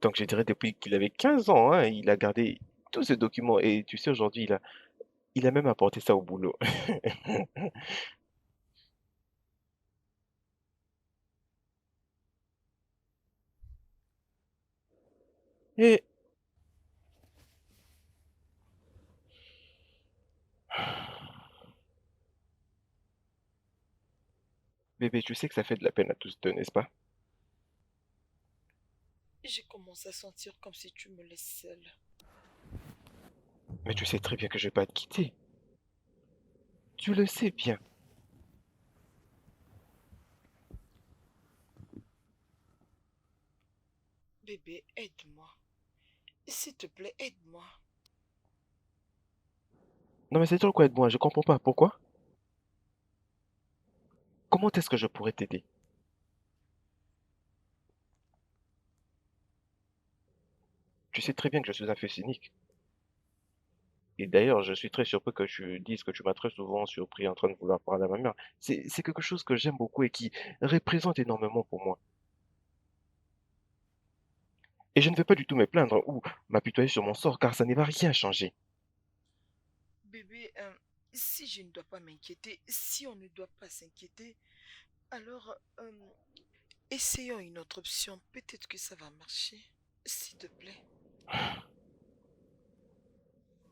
Donc je dirais depuis qu'il avait 15 ans, hein, il a gardé tous ces documents. Et tu sais, aujourd'hui, il a même apporté ça au boulot. Et bébé, tu sais que ça fait de la peine à tous deux, n'est-ce pas? J'ai commencé à sentir comme si tu me laisses seule. Mais tu sais très bien que je vais pas te quitter. Tu le sais bien. Bébé, aide-moi. S'il te plaît, aide-moi. Non mais c'est trop quoi de moi, je comprends pas. Pourquoi? Comment est-ce que je pourrais t'aider? Tu sais très bien que je suis un feu cynique. Et d'ailleurs, je suis très surpris que tu dises que tu m'as très souvent surpris en train de vouloir parler à ma mère. C'est quelque chose que j'aime beaucoup et qui représente énormément pour moi. Et je ne vais pas du tout me plaindre ou m'apitoyer sur mon sort car ça ne va rien changer. Bébé, si je ne dois pas m'inquiéter, si on ne doit pas s'inquiéter, alors essayons une autre option. Peut-être que ça va marcher. S'il te plaît.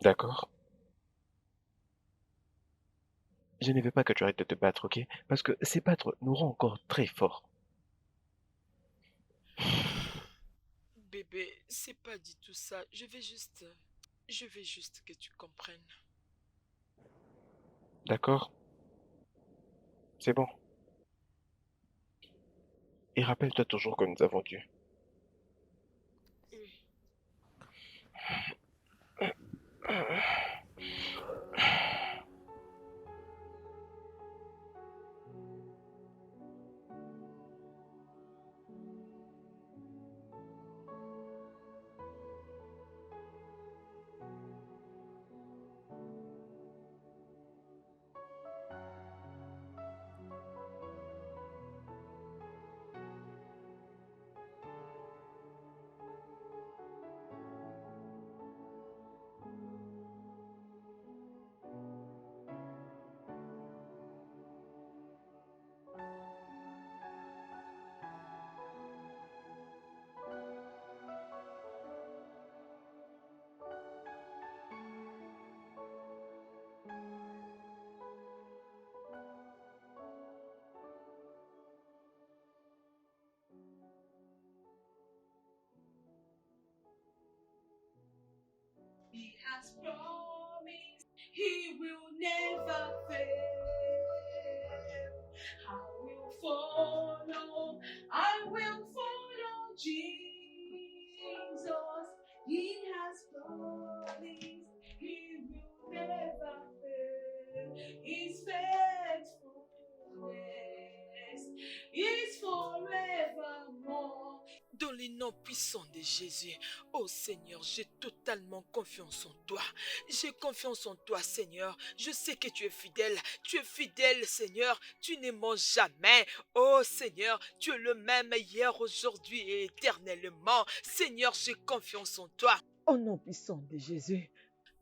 D'accord? Je ne veux pas que tu arrêtes de te battre, ok? Parce que ces battre nous rend encore très forts. Bébé, c'est pas du tout ça. Je veux juste que tu comprennes. D'accord? C'est bon. Et rappelle-toi toujours que nous avons Dieu. Oui. has promised he will never fail. I will follow Jesus. He has promised he will never fail. His faithfulness is forevermore. Dans les noms puissants de Jésus, oh Seigneur, j'ai totalement confiance en toi. J'ai confiance en toi, Seigneur. Je sais que tu es fidèle. Tu es fidèle, Seigneur. Tu ne mens jamais. Oh Seigneur, tu es le même hier, aujourd'hui et éternellement. Seigneur, j'ai confiance en toi. Au nom puissant de Jésus.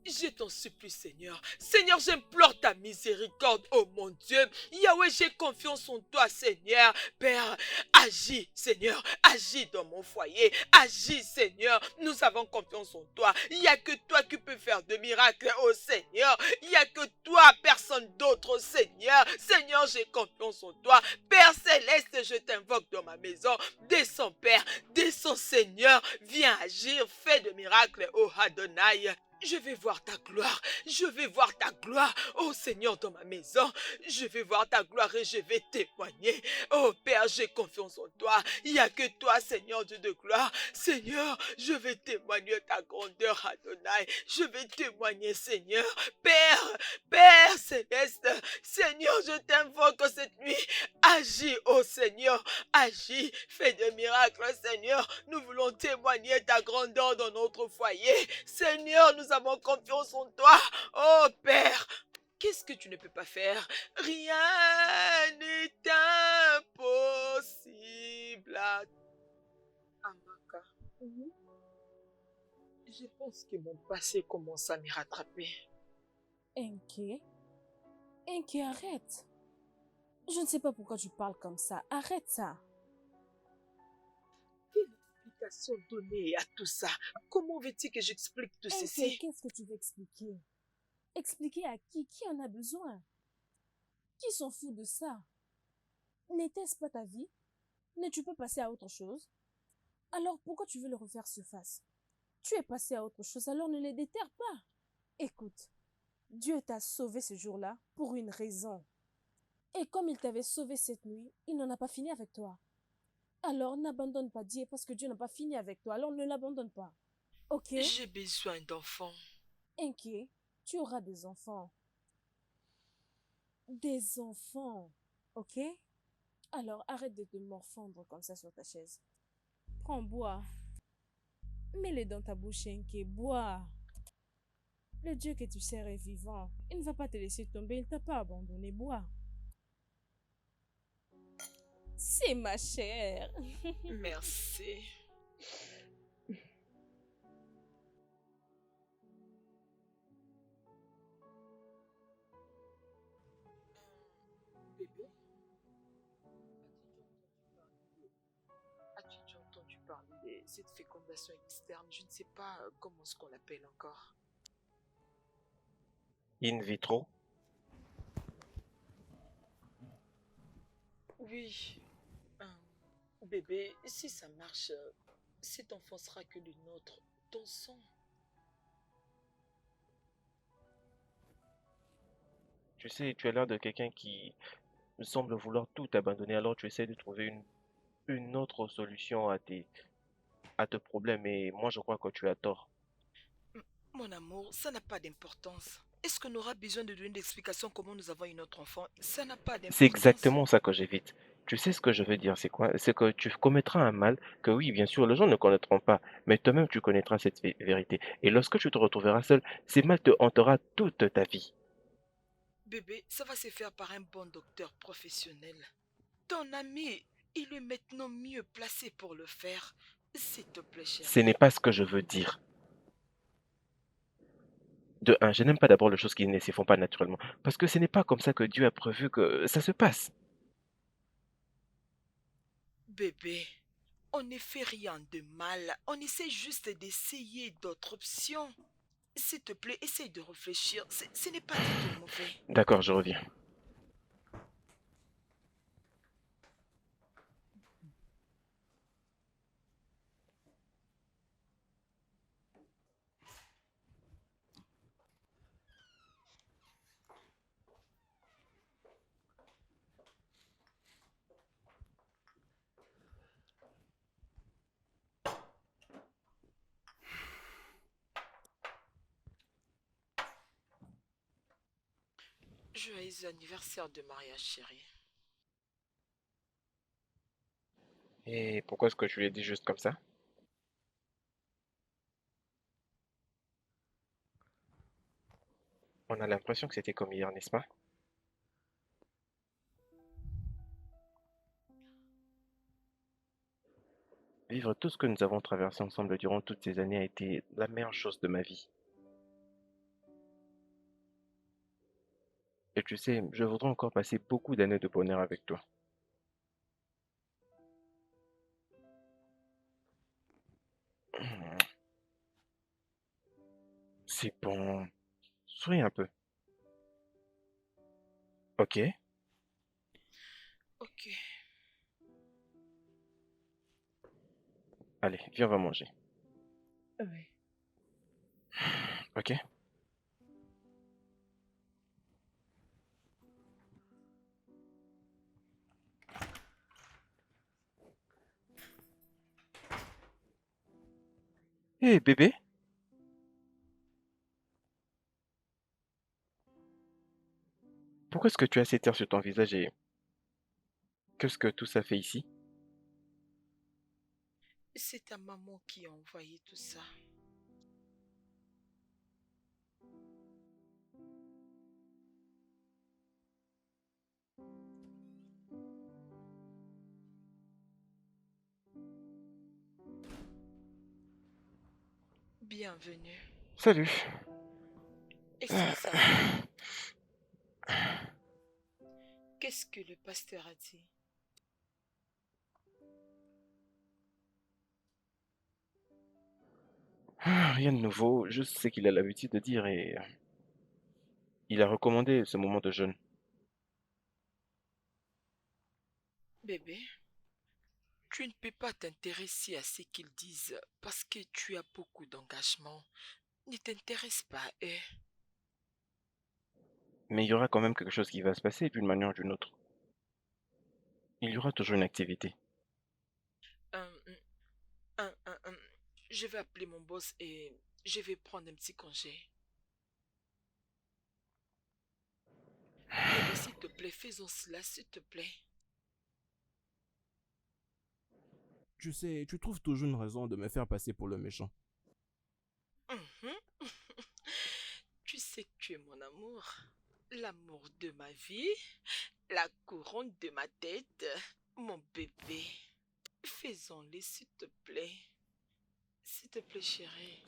Je t'en supplie, Seigneur. Seigneur, j'implore ta miséricorde, oh mon Dieu. Yahweh, j'ai confiance en toi, Seigneur. Père, agis, Seigneur. Agis dans mon foyer. Agis, Seigneur. Nous avons confiance en toi. Il n'y a que toi qui peux faire de miracles, oh Seigneur. Il n'y a que toi, personne d'autre, oh Seigneur. Seigneur, j'ai confiance en toi. Père céleste, je t'invoque dans ma maison. Descends, Père. Descends, Seigneur. Viens agir. Fais de miracles, oh Adonai. Je vais voir ta gloire, je vais voir ta gloire, oh Seigneur, dans ma maison. Je vais voir ta gloire et je vais témoigner. Oh Père, j'ai confiance en toi. Il n'y a que toi, Seigneur Dieu de gloire. Seigneur, je vais témoigner ta grandeur, Adonai. Je vais témoigner, Seigneur. Père céleste, Seigneur, je t'invoque cette nuit. Agis, oh Seigneur, agis, fais des miracles, Seigneur. Nous voulons témoigner ta grandeur dans notre foyer. Seigneur, nous avons confiance en toi. Oh Père, qu'est-ce que tu ne peux pas faire? Rien n'est impossible à Amaka. Je pense que mon passé commence à me rattraper. Enki, arrête. Je ne sais pas pourquoi tu parles comme ça. Arrête ça. Quelle explication donner à tout ça? Comment veux-tu que j'explique tout Enki, ceci? qu'est-ce que tu veux expliquer? Expliquer à qui? Qui en a besoin? Qui s'en fout de ça? N'était-ce pas ta vie? N'es-tu pas passé à autre chose? Alors pourquoi tu veux le refaire surface? Tu es passé à autre chose, alors ne les déterre pas. Écoute, Dieu t'a sauvé ce jour-là pour une raison. Et comme il t'avait sauvé cette nuit, il n'en a pas fini avec toi. Alors n'abandonne pas Dieu parce que Dieu n'a pas fini avec toi, alors ne l'abandonne pas. Ok? J'ai besoin d'enfants. Inquiet, tu auras des enfants. Des enfants, ok? Alors arrête de te morfondre comme ça sur ta chaise. Prends, bois. Mets-les dans ta bouche, Inquiet, bois. Le Dieu que tu sers est vivant. Il ne va pas te laisser tomber, il ne t'a pas abandonné, bois. C'est ma chère. Merci. Bébé, as-tu déjà entendu parler de cette fécondation externe? Je ne sais pas comment est-ce qu'on l'appelle encore. In vitro? Oui. Bébé, si ça marche, cet enfant sera que le nôtre, ton sang. Tu sais, tu as l'air de quelqu'un qui semble vouloir tout abandonner, alors tu essaies de trouver une autre solution à tes problèmes, et moi je crois que tu as tort. Mon amour, ça n'a pas d'importance. Est-ce qu'on aura besoin de donner d'explications comment nous avons eu notre enfant? Ça n'a pas C'est d'importance. exactement ça que j'évite. Tu sais ce que je veux dire, c'est quoi? C'est que tu commettras un mal que oui, bien sûr, les gens ne connaîtront pas, mais toi-même tu connaîtras cette vérité. Et lorsque tu te retrouveras seul, ces mal te hantera toute ta vie. Bébé, ça va se faire par un bon docteur professionnel. Ton ami, il est maintenant mieux placé pour le faire. S'il te plaît, Ce chérie. n'est pas ce que je veux dire. De un, je n'aime pas d'abord les choses qui ne se font pas naturellement, parce que ce n'est pas comme ça que Dieu a prévu que ça se passe. Bébé, on ne fait rien de mal. On essaie juste d'essayer d'autres options. S'il te plaît, essaye de réfléchir. Ce n'est pas du tout mauvais. D'accord, je reviens. Joyeux anniversaire de mariage, chérie. Et pourquoi est-ce que tu l'as dit juste comme ça? On a l'impression que c'était comme hier, n'est-ce pas? Vivre tout ce que nous avons traversé ensemble durant toutes ces années a été la meilleure chose de ma vie. Et tu sais, je voudrais encore passer beaucoup d'années de bonheur avec toi. C'est bon. Souris un peu. Ok? Ok. Allez, viens, on va manger. Oui. Ok? Hé, bébé? Pourquoi est-ce que tu as cet air sur ton visage et qu'est-ce que tout ça fait ici? C'est ta maman qui a envoyé tout ça. Bienvenue. Salut. Et sans savoir, qu'est-ce que le pasteur a dit? Rien de nouveau, juste ce qu'il a l'habitude de dire et il a recommandé ce moment de jeûne. Bébé, tu ne peux pas t'intéresser à ce qu'ils disent parce que tu as beaucoup d'engagement. Ne t'intéresse pas à eux. Mais il y aura quand même quelque chose qui va se passer d'une manière ou d'une autre. Il y aura toujours une activité. Hum, hum, hum. Je vais appeler mon boss et je vais prendre un petit congé. Bébé, s'il te plaît, faisons cela, s'il te plaît. Tu sais, tu trouves toujours une raison de me faire passer pour le méchant. Mhm. Tu sais que tu es mon amour, l'amour de ma vie, la couronne de ma tête, mon bébé. Faisons-le, s'il te plaît. S'il te plaît, chérie.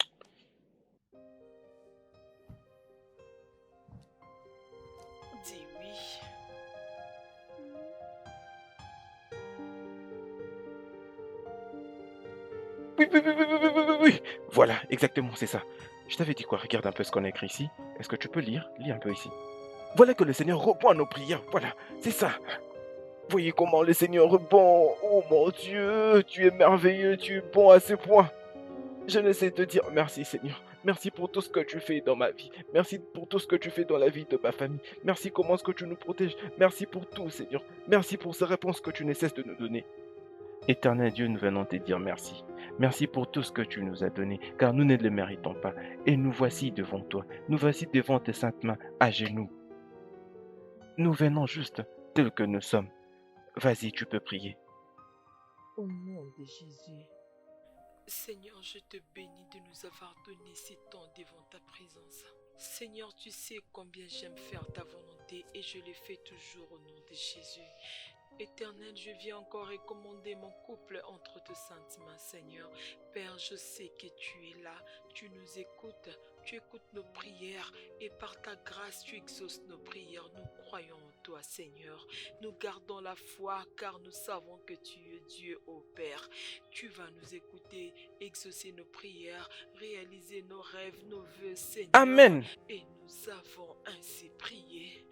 Dis oui. Oui, oui, oui, oui, oui, oui, oui, oui, oui. Voilà, exactement, c'est ça. Je t'avais dit quoi? Regarde un peu ce qu'on a écrit ici. Est-ce que tu peux lire? Lis un peu ici. Voilà que le Seigneur répond à nos prières. Voilà, c'est ça. Voyez comment le Seigneur répond. Oh mon Dieu, tu es merveilleux, tu es bon à ce point. Je ne sais te dire merci Seigneur. Merci pour tout ce que tu fais dans ma vie. Merci pour tout ce que tu fais dans la vie de ma famille. Merci comment est-ce que tu nous protèges. Merci pour tout Seigneur. Merci pour ces réponses que tu ne cesses de nous donner. Éternel Dieu, nous venons te dire merci. Merci pour tout ce que tu nous as donné, car nous ne le méritons pas. Et nous voici devant toi. Nous voici devant tes saintes mains, à genoux. Nous venons juste tels que nous sommes. Vas-y, tu peux prier. Au nom de Jésus. Seigneur, je te bénis de nous avoir donné ces temps devant ta présence. Seigneur, tu sais combien j'aime faire ta volonté et je le fais toujours au nom de Jésus. Éternel, je viens encore recommander mon couple entre tes saintes mains, Seigneur. Père, je sais que tu es là, tu nous écoutes, tu écoutes nos prières et par ta grâce, tu exauces nos prières. Nous croyons en toi, Seigneur. Nous gardons la foi car nous savons que tu es Dieu, ô Père. Tu vas nous écouter, exaucer nos prières, réaliser nos rêves, nos vœux, Seigneur. Amen. Et nous avons ainsi prié.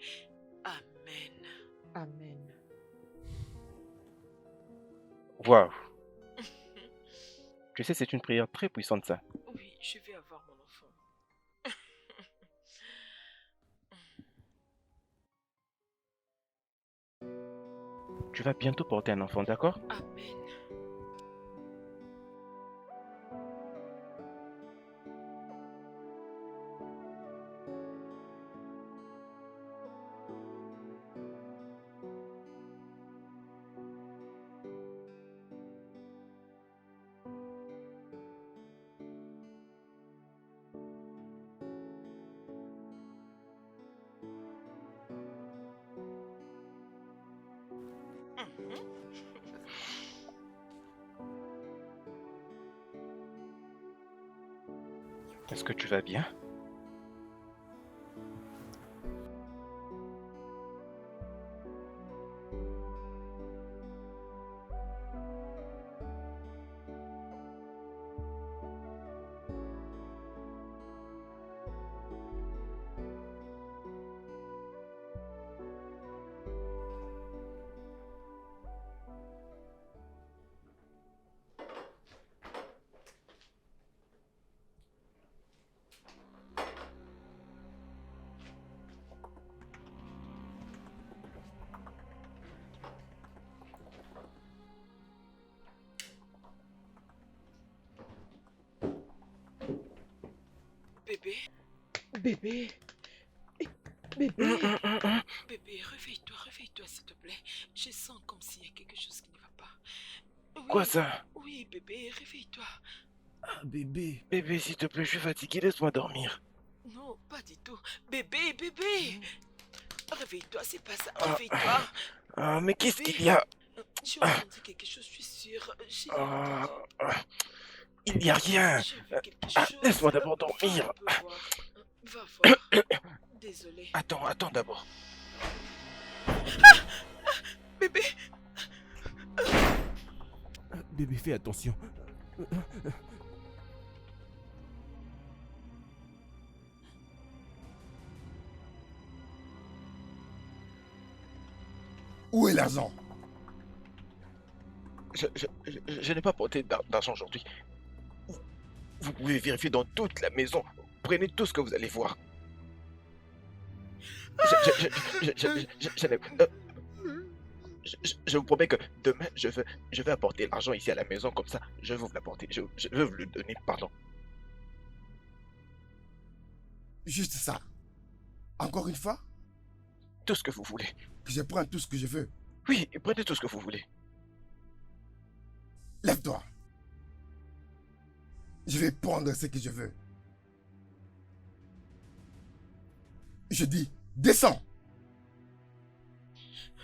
Amen. Amen. Waouh. Tu sais, c'est une prière très puissante, ça. Oui, je vais avoir mon enfant. Tu vas bientôt porter un enfant, d'accord? Amen. Est-ce que tu vas bien? Bébé, Bébé. Bébé. bébé, réveille-toi, s'il te plaît. Je sens comme s'il y a quelque chose qui ne va pas. Quoi Oui, ça? oui, bébé, réveille-toi. Ah, bébé. Bébé, s'il te plaît, je suis fatigué, laisse-moi dormir. Non, pas du tout. Bébé, bébé. Réveille-toi, c'est pas ça. Ah, Réveille-toi. mais qu'est-ce Bébé, qu'il y a? j'ai Ah, entendu quelque chose, je suis sûre. J'ai ah, entendu. ah, il n'y a rien. J'ai vu quelque chose. Laisse-moi d'abord Va dormir. un peu voir. Va voir. Désolée. Attends d'abord. Bébé, Bébé, fais attention. Où est l'argent? Je n'ai pas porté d'argent aujourd'hui. Vous pouvez vérifier dans toute la maison. Prenez tout ce que vous allez voir. Je n'ai- je vous promets que demain, je vais apporter l'argent ici à la maison. Comme ça, je vais vous l'apporter. Je vais vous le donner, pardon. Juste ça. Encore une fois, Tout ce que vous voulez. que je prends tout ce que je veux. Oui, prenez tout ce que vous voulez. Lève-toi. Je vais prendre ce que je veux. Je dis, descends.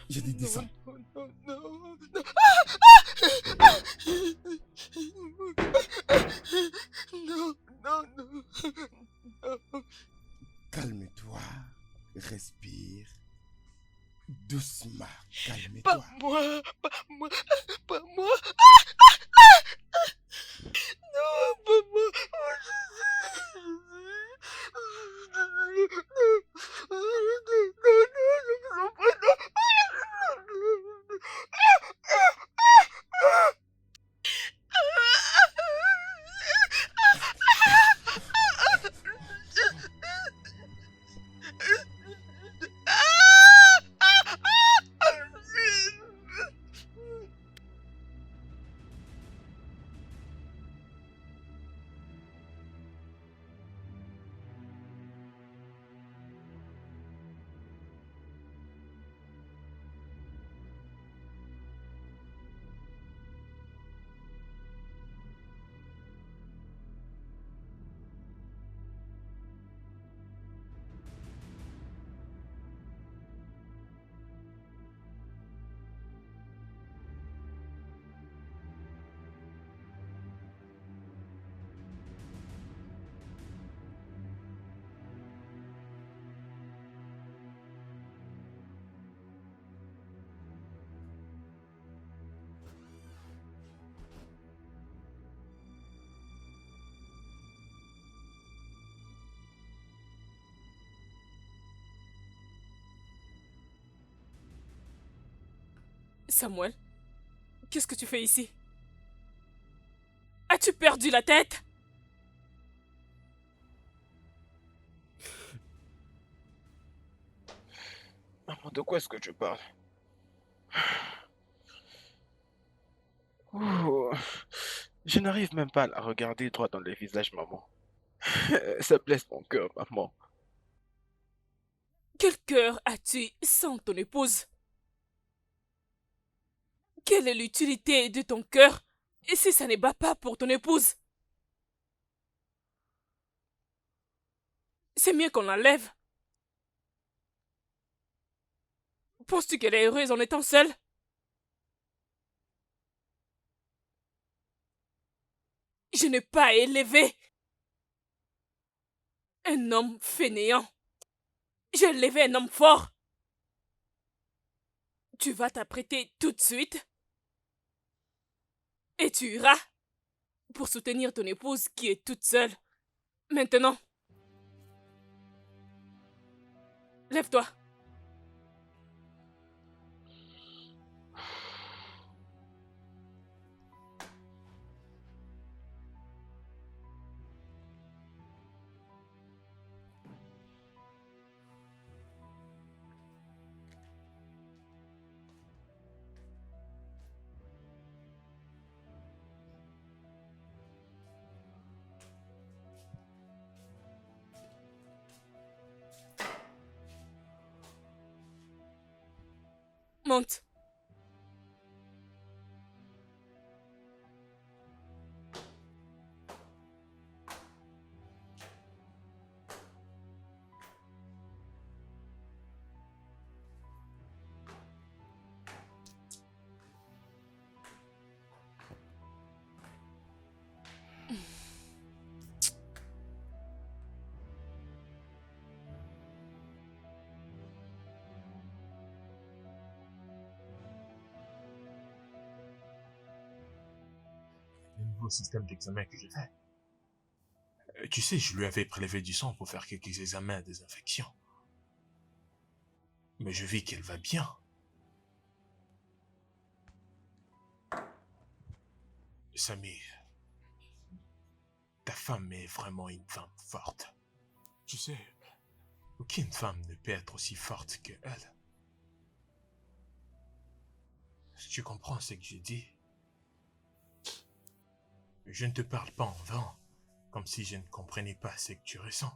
Je dis, descends. non, non, non. Non, non, non. Non. Calme-toi. Respire. Doucement. Pas Calme-toi. moi, pas moi, pas moi. Non, pas moi. Samuel, qu'est-ce que tu fais ici? As-tu perdu la tête? Maman, de quoi est-ce que tu parles? Ouh, je n'arrive même pas à la regarder droit dans le visage, maman. Ça blesse mon cœur, maman. Quel cœur as-tu sans ton épouse? Quelle est l'utilité de ton cœur et si ça ne bat pas pour ton épouse? C'est mieux qu'on l'enlève. Penses-tu qu'elle est heureuse en étant seule? Je n'ai pas élevé Un homme fainéant. J'ai élevé un homme fort. Tu vas t'apprêter tout de suite et tu iras pour soutenir ton épouse qui est toute seule. Maintenant, lève-toi. Monte. Le nouveau système d'examen que j'ai fait. Tu sais, je lui avais prélevé du sang pour faire quelques examens des infections. Mais je vis qu'elle va bien. Samy, ta femme est vraiment une femme forte. Tu sais, aucune femme ne peut être aussi forte que elle. Tu comprends ce que je dis? Je ne te parle pas en vain, comme si je ne comprenais pas ce que tu ressens.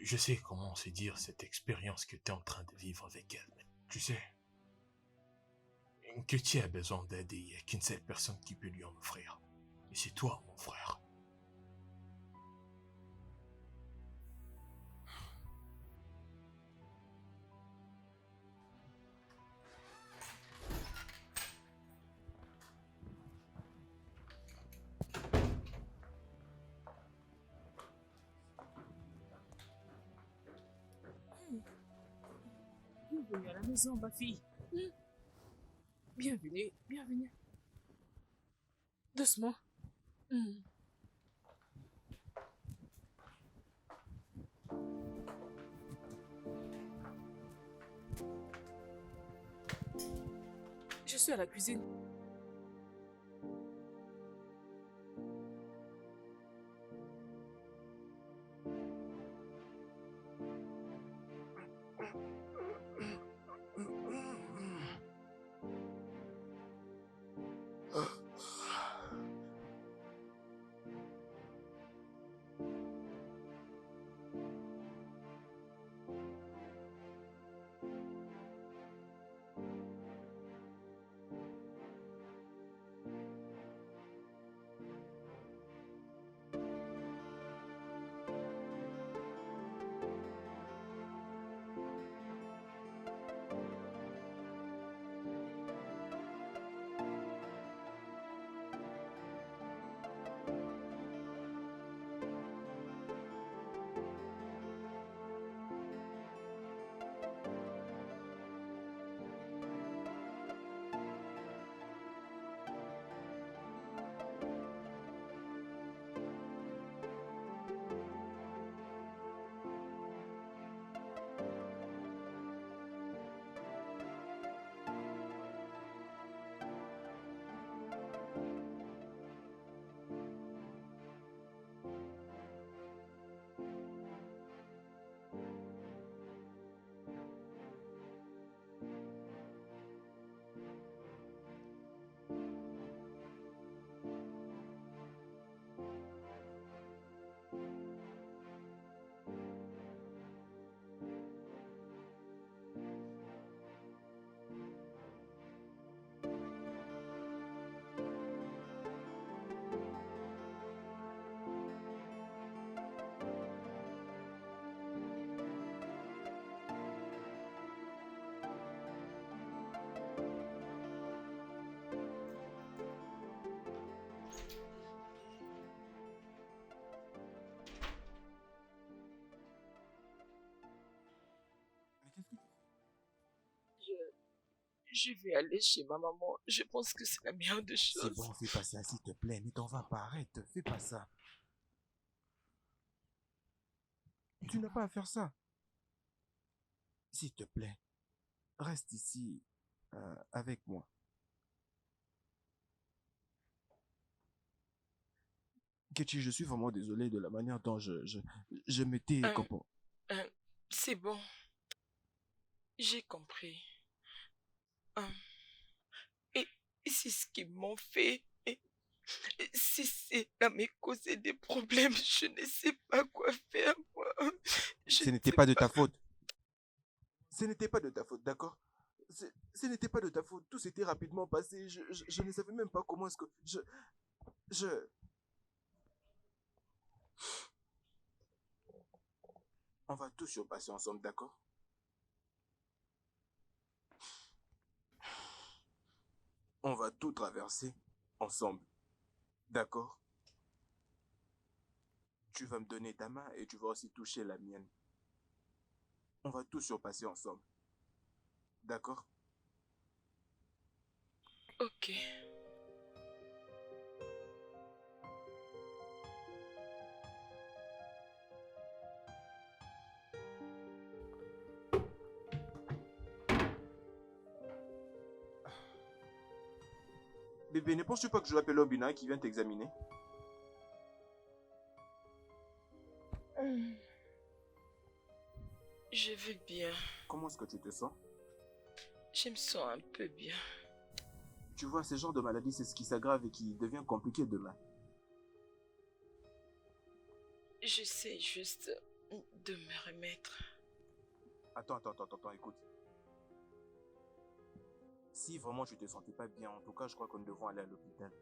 Je sais comment se dire cette expérience que tu es en train de vivre avec elle. Mais tu sais, que tu as besoin d'aide et il n'y a qu'une seule personne qui peut lui en offrir. Et c'est toi, mon frère. Bienvenue à la maison, ma fille. Bienvenue, bienvenue. Doucement. Je suis à la cuisine. Je vais aller chez ma maman. Je pense que c'est la meilleure des C'est choses. bon, fais pas ça, s'il te plaît. Ne t'en vas pas, arrête. Fais pas ça. Tu n'as pas à faire ça. S'il te plaît, reste ici avec moi. Ketchi, je suis vraiment désolé de la manière dont je m'étais Euh, comporté. C'est bon. J'ai compris. Euh, Et c'est ce qu'ils m'ont fait. Et si c'est me causer des problèmes, je ne sais pas quoi faire, moi. Je Ce ne n'était sais pas de pas. ta faute. Ce n'était pas de ta faute, d'accord? Ce n'était pas de ta faute. Tout s'était rapidement passé. Je ne savais même pas comment est-ce que... Je... On va tous surpasser ensemble, d'accord? On va tout traverser ensemble, d'accord? Tu vas me donner ta main et tu vas aussi toucher la mienne. On va tout surpasser ensemble, d'accord? Ok. Bébé, ne penses-tu pas que je l'appelle Obina qui vient t'examiner? Je vais bien. Comment est-ce que tu te sens? Je me sens un peu bien. Tu vois, ce genre de maladie, c'est ce qui s'aggrave et qui devient compliqué demain. J'essaie juste de me remettre. Attends, écoute. Si vraiment tu te sentais pas bien, en tout cas, je crois que nous devons aller à l'hôpital.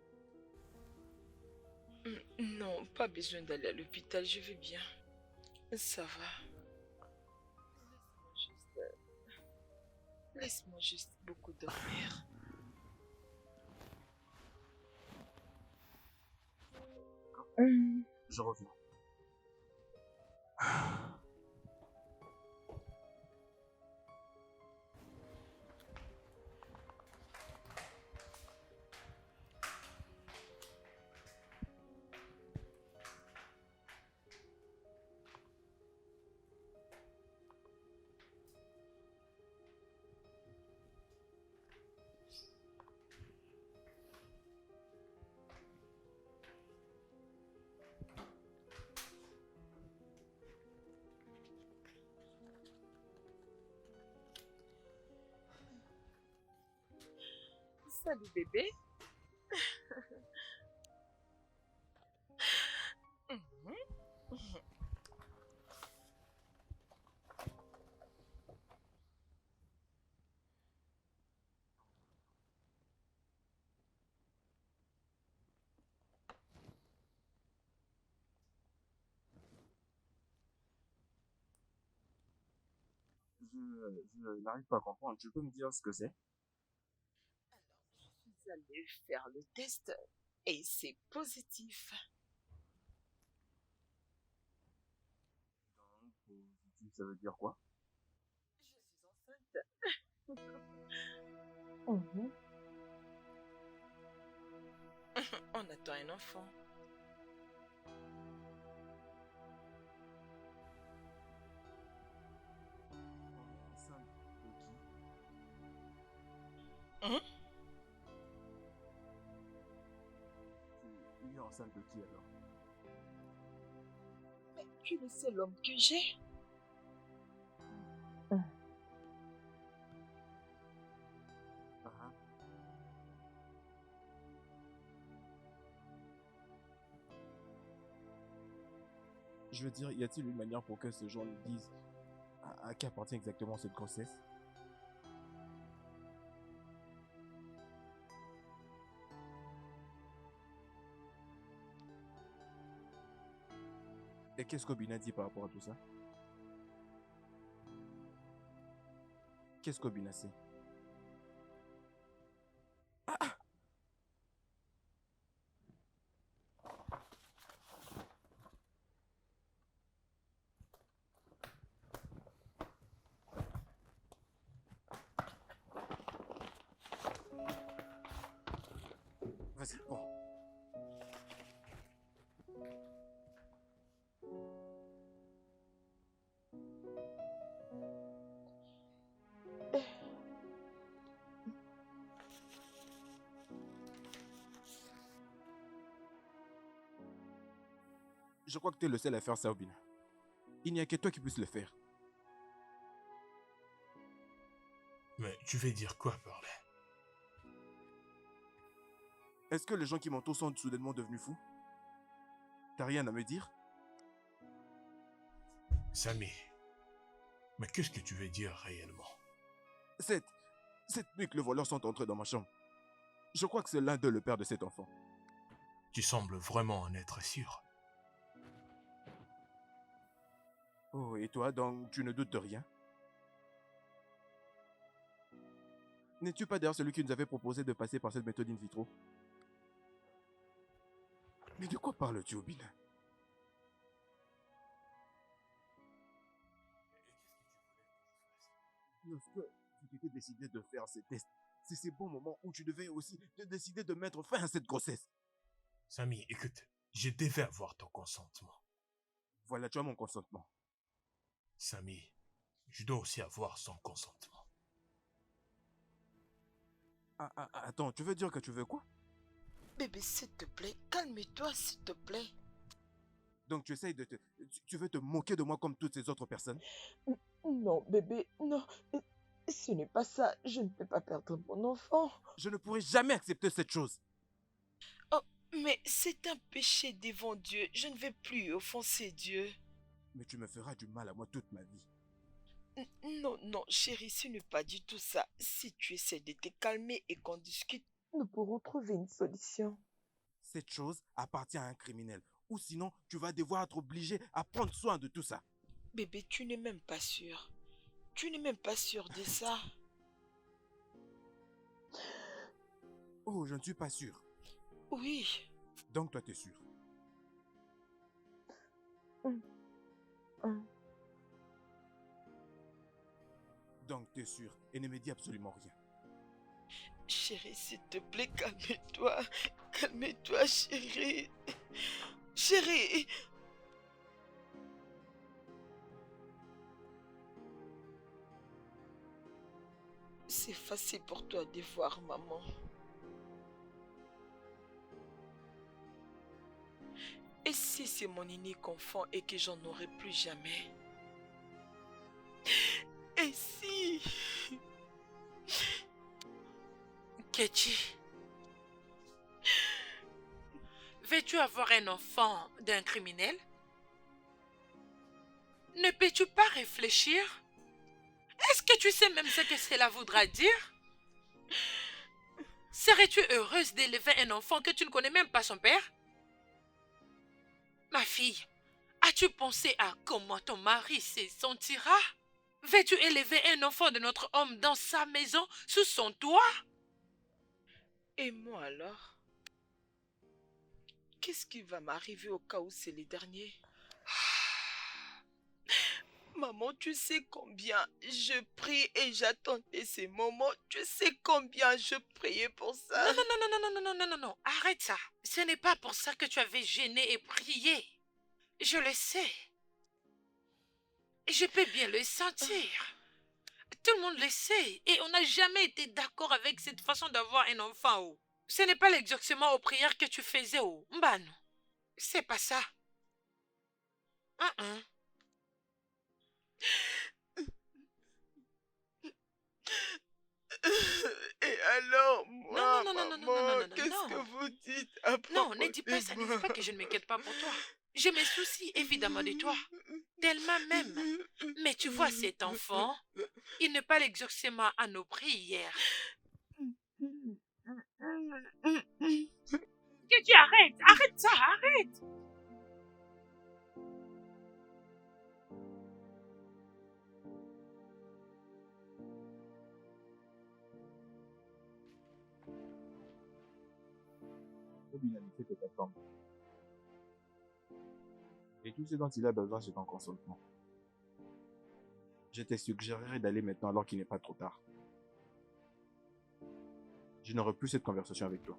Non, pas besoin d'aller à l'hôpital, je vais bien. Ça va. Laisse-moi juste beaucoup dormir. Je reviens. Salut bébé. Je n'arrive pas à comprendre. Tu peux me dire ce que c'est? Je suis allée faire le test et c'est positif. Ça veut dire quoi? Je suis enceinte. On attend un enfant. Enceinte de qui? Hein? Tu es enceinte de qui alors? Mais tu le sais l'homme que j'ai. Je veux dire, y a-t-il une manière pour que ces gens nous disent à qui appartient exactement cette grossesse? Et qu'est-ce qu'Obina dit par rapport à tout ça? Qu'est-ce qu'Obina sait? Vas-y, prends. Je crois que tu es le seul à faire ça, Obina. Il n'y a que toi qui puisses le faire. Mais tu veux dire quoi par là? Est-ce que les gens qui m'entourent sont soudainement devenus fous? T'as rien à me dire? Samy, mais qu'est-ce que tu veux dire réellement? Cette nuit que les voleurs sont entrés dans ma chambre. Je crois que c'est l'un d'eux le père de cet enfant. Tu sembles vraiment en être sûr. Oh, et toi, donc, tu ne doutes de rien? N'es-tu pas d'ailleurs celui qui nous avait proposé de passer par cette méthode in vitro? Mais de quoi parles-tu, Obina? Lorsque tu t'étais décidé de faire ces tests, c'est ces bons moments où tu devais aussi te décider de mettre fin à cette grossesse. Samy, écoute, je devais avoir ton consentement. Voilà, tu as mon consentement. Samy, je dois aussi avoir son consentement. Attends, tu veux dire que tu veux quoi? Bébé, s'il te plaît, calme-toi, s'il te plaît. Donc tu essayes de te... Tu veux te moquer de moi comme toutes ces autres personnes? Non, bébé, non. Ce n'est pas ça. Je ne peux pas perdre mon enfant. Je ne pourrai jamais accepter cette chose. Oh, mais c'est un péché devant Dieu. Je ne vais plus offenser Dieu. Mais tu me feras du mal à moi toute ma vie. Non, non, chérie, ce n'est pas du tout ça. Si tu essaies de te calmer et qu'on discute, Nous pourrons trouver une solution. Cette chose appartient à un criminel. Ou sinon, tu vas devoir être obligé à prendre soin de tout ça. bébé, tu n'es même pas sûr. Tu n'es même pas sûr de ça. Oh, je ne suis pas sûr. Oui. Donc toi, t'es sûr. Donc t'es sûr et ne me dis absolument rien. Chérie, s'il te plaît, calme-toi. Calme-toi, chérie. Chérie. C'est facile pour toi de voir maman. Et si c'est mon unique enfant et que j'en aurai plus jamais? Et si? Ketchi, veux-tu avoir un enfant d'un criminel? Ne peux-tu pas réfléchir? Est-ce que tu sais même ce que cela voudra dire? Serais-tu heureuse d'élever un enfant que tu ne connais même pas son père? Ma fille, as-tu pensé à comment ton mari se sentira? Veux-tu élever un enfant de notre homme dans sa maison, sous son toit? Et moi alors? Qu'est-ce qui va m'arriver au cas où c'est les derniers? Maman, tu sais combien je prie et j'attendais ces moments. Tu sais combien je priais pour ça. Non, arrête ça. Ce n'est pas pour ça que tu avais gêné et prié. Je le sais. Je peux bien le sentir. Tout le monde le sait. Et on n'a jamais été d'accord avec cette façon d'avoir un enfant. Oh. Ce n'est pas l'exaucement aux prières que tu faisais. Oh. Mbano. C'est pas ça. Et alors, moi, Non, maman, qu'est-ce que vous dites à propos Non, ne dis pas ça. de Ne dis pas que je ne m'inquiète pas pour toi. Je me soucie évidemment de toi. Tellement même. Mais tu vois cet enfant, il n'est pas l'exaucement à nos prières. Que tu arrêtes. Arrête ça, arrête. Obina ne fait que t'attendre. Et tout ce dont il a besoin, c'est ton consentement. Je te suggérerais d'aller maintenant alors qu'il n'est pas trop tard. Je n'aurai plus cette conversation avec toi.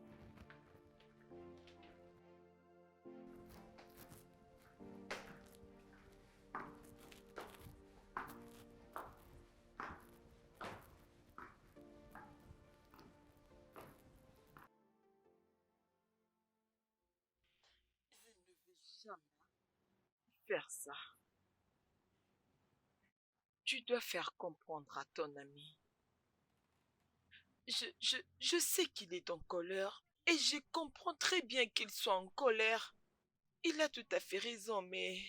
jamais faire ça. Tu dois faire comprendre à ton ami. Je sais qu'il est en colère et je comprends très bien qu'il soit en colère. Il a tout à fait raison, mais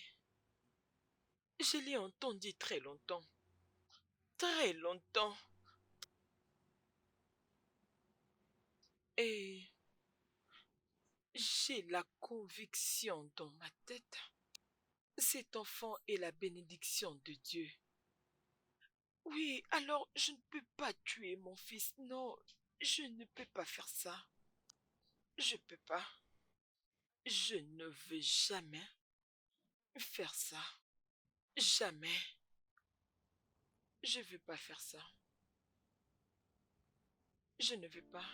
je l'ai entendu très longtemps. Très longtemps. Et j'ai la conviction dans ma tête. Cet enfant est la bénédiction de Dieu. Oui, alors je ne peux pas tuer mon fils. Non, je ne peux pas faire ça. Je peux pas. Je ne veux jamais faire ça. Jamais. Je veux pas faire ça. Je ne veux pas.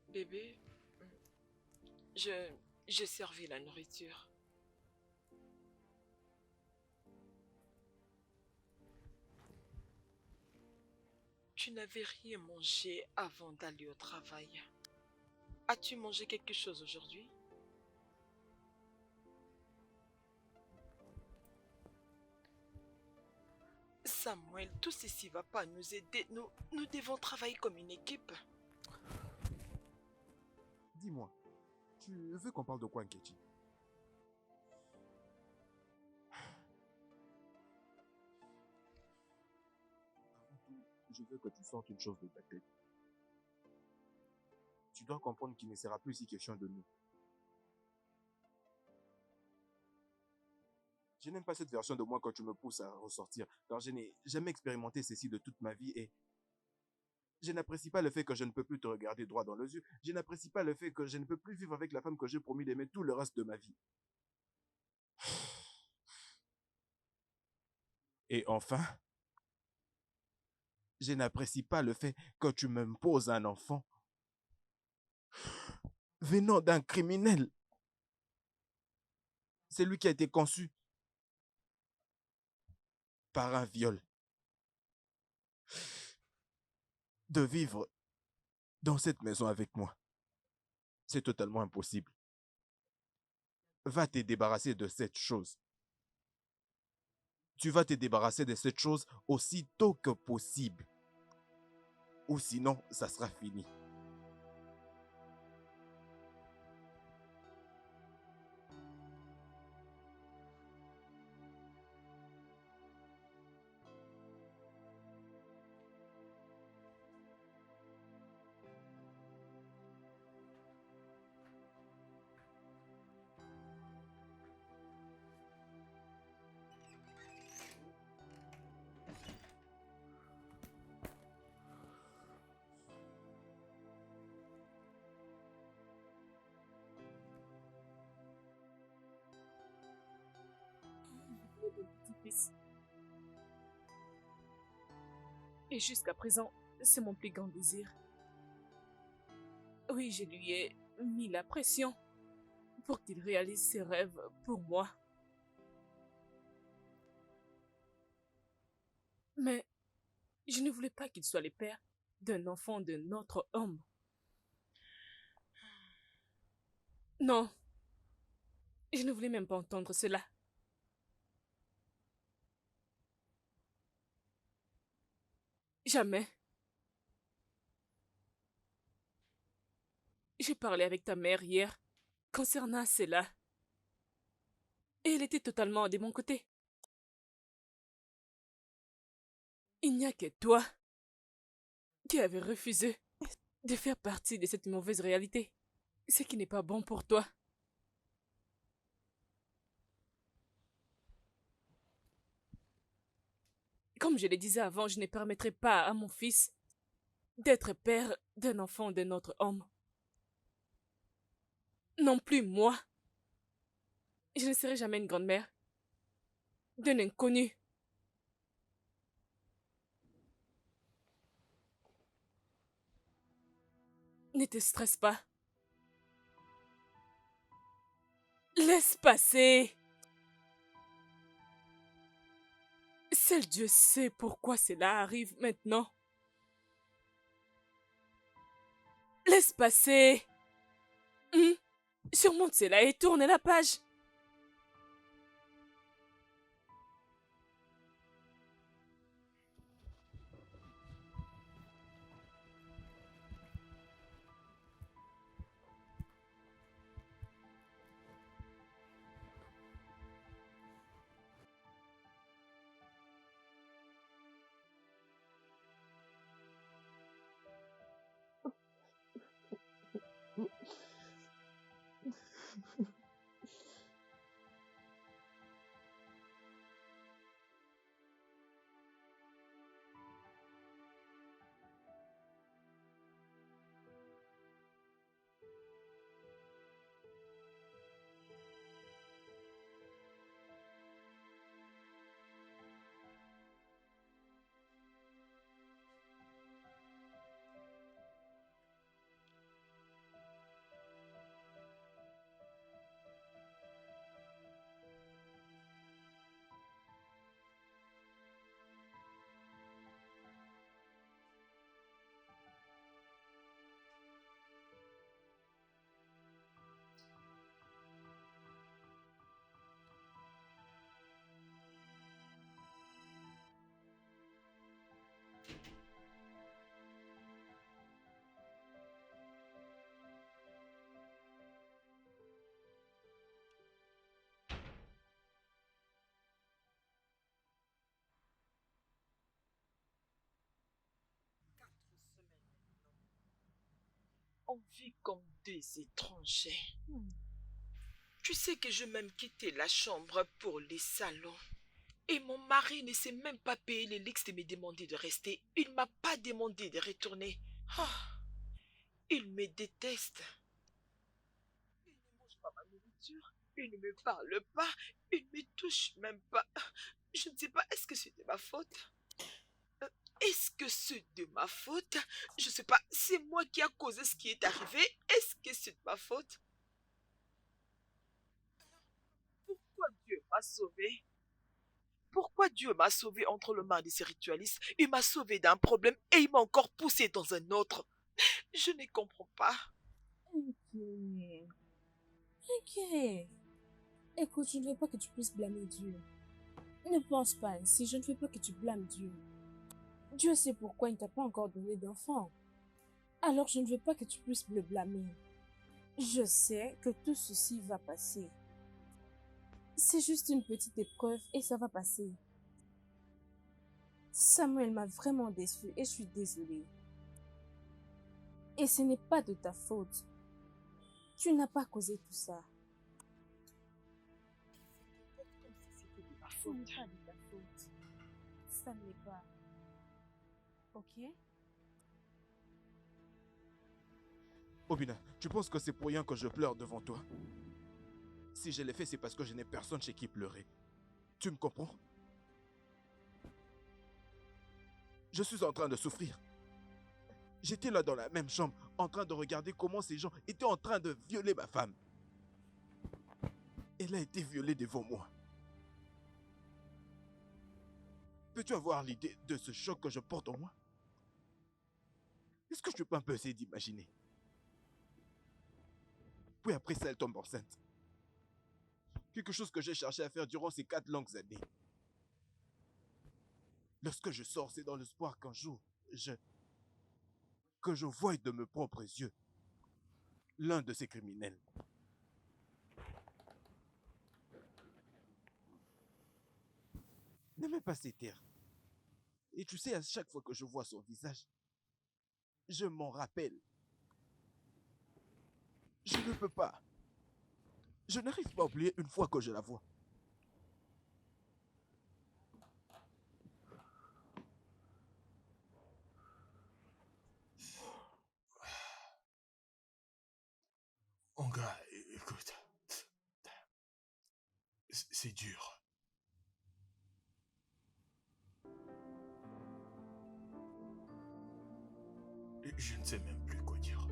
Bébé, j'ai servi la nourriture. Tu n'avais rien mangé avant d'aller au travail. As-tu mangé quelque chose aujourd'hui? Samuel, tout ceci va pas nous aider. Nous devons travailler comme une équipe. Dis-moi, tu veux qu'on parle de quoi, Nkechi? Avant tout, je veux que tu sortes une chose de ta tête. Tu dois comprendre qu'il ne sera plus si question de nous. Je n'aime pas cette version de moi quand tu me pousses à ressortir, car je n'ai jamais expérimenté ceci de toute ma vie et je n'apprécie pas le fait que je ne peux plus te regarder droit dans les yeux. Je n'apprécie pas le fait que je ne peux plus vivre avec la femme que j'ai promis d'aimer tout le reste de ma vie. Et enfin, je n'apprécie pas le fait que tu m'imposes un enfant venant d'un criminel. C'est lui qui a été conçu par un viol. De vivre dans cette maison avec moi, c'est totalement impossible. Va te débarrasser de cette chose. Tu vas te débarrasser de cette chose aussitôt que possible. Ou sinon, ça sera fini. Et jusqu'à présent, c'est mon plus grand désir. Oui, je lui ai mis la pression pour qu'il réalise ses rêves pour moi. Mais je ne voulais pas qu'il soit le père d'un enfant d'un autre homme. Non, je ne voulais même pas entendre cela. Jamais. J'ai parlé avec ta mère hier concernant cela. Et elle était totalement de mon côté. Il n'y a que toi qui avais refusé de faire partie de cette mauvaise réalité. Ce qui n'est pas bon pour toi. Comme je le disais avant, je ne permettrai pas à mon fils d'être père d'un enfant d'un autre homme. Non plus moi. Je ne serai jamais une grand-mère d'un inconnu Ne te stresse pas. Laisse passer. Seul Dieu sait pourquoi cela arrive maintenant. Laisse passer. Surmonte cela et tourne la page. On vit comme des étrangers. Tu sais que je même quitté la chambre pour les salons. Et mon mari ne s'est même pas payé les luxe de me demander de rester. Il ne m'a pas demandé de retourner. Ah, il me déteste. Il ne mange pas ma nourriture. Il ne me parle pas. Il ne me touche même pas. Je ne sais pas, est-ce que c'est de ma faute? Est-ce que c'est de ma faute? Je ne sais pas, c'est moi qui a causé ce qui est arrivé. Est-ce que c'est de ma faute? Pourquoi Dieu m'a sauvé? Pourquoi Dieu m'a sauvé entre le mains de ces ritualistes? Il m'a sauvé d'un problème et il m'a encore poussé dans un autre. Je ne comprends pas. Ok. Ok. Écoute, je ne veux pas que tu puisses blâmer Dieu. Ne pense pas ainsi, je ne veux pas que tu blâmes Dieu. Dieu sait pourquoi il ne t'a pas encore donné d'enfant. Alors je ne veux pas que tu puisses le blâmer. Je sais que tout ceci va passer. C'est juste une petite épreuve et ça va passer. Samuel m'a vraiment déçue et je suis désolée. Et ce n'est pas de ta faute. Tu n'as pas causé tout ça. C'était de ma Ce faute. n'est pas de ta faute. Ça ne l'est pas. Ok? Obina, tu penses que c'est pour rien que je pleure devant toi? Si je l'ai fait, c'est parce que je n'ai personne chez qui pleurer. Tu me comprends? Je suis en train de souffrir. J'étais là dans la même chambre, en train de regarder comment ces gens étaient en train de violer ma femme. Elle a été violée devant moi. Peux-tu avoir l'idée de ce choc que je porte en moi? Est-ce que tu peux un peu essayer d'imaginer? Puis après ça, elle tombe enceinte. Quelque chose que j'ai cherché à faire durant ces 4 longues années. Lorsque je sors, c'est dans l'espoir qu'un jour, que je voie de mes propres yeux l'un de ces criminels. N'aimez pas ces terres. Et tu sais, à chaque fois que je vois son visage, je m'en rappelle. Je ne peux pas. Je n'arrive pas à oublier une fois que je la vois. Mon gars, écoute. C'est dur. Je ne sais même plus quoi dire.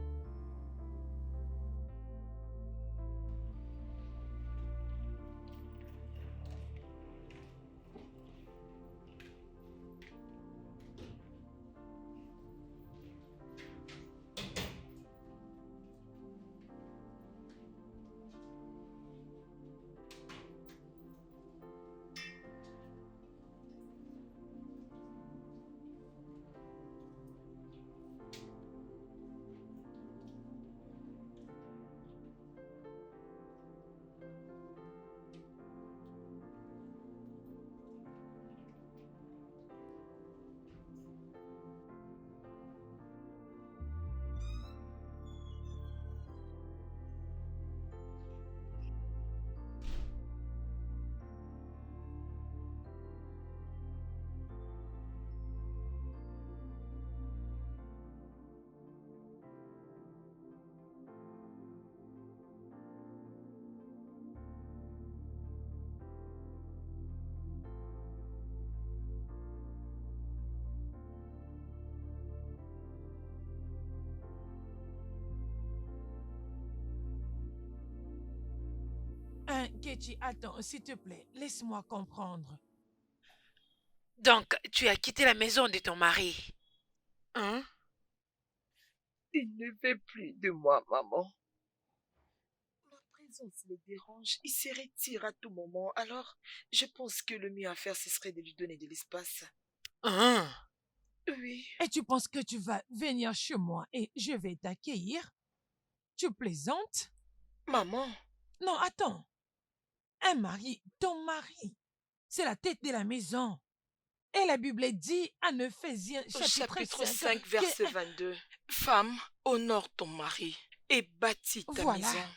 Ketty, attends, s'il te plaît, laisse-moi comprendre. Donc, tu as quitté la maison de ton mari. Hein? Il ne veut plus de moi, maman. Ma présence le dérange. Il se retire à tout moment. Alors, je pense que le mieux à faire, ce serait de lui donner de l'espace. Hein? Oui. Et tu penses que tu vas venir chez moi et je vais t'accueillir? Tu plaisantes? Maman. Non, attends. Un mari, ton mari, c'est la tête de la maison. Et la Bible dit en Ephésiens Au chapitre chapitre 5, 5, verset 22. Femme, honore ton mari et bâtis ta Voilà. maison.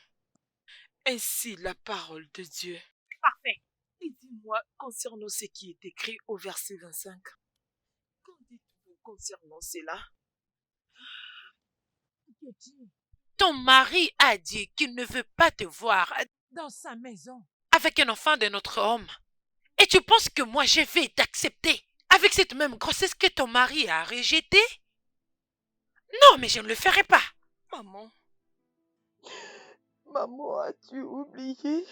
Ainsi la parole de Dieu. Parfait. Et dis-moi concernant ce qui est écrit au verset 25. Qu'en dites-vous concernant cela? Ketty, Ton mari a dit qu'il ne veut pas te voir dans sa maison. avec un enfant de notre homme. Et tu penses que moi je vais t'accepter avec cette même grossesse que ton mari a rejetée? Non, mais je ne le ferai pas. Maman. Maman, as-tu oublié?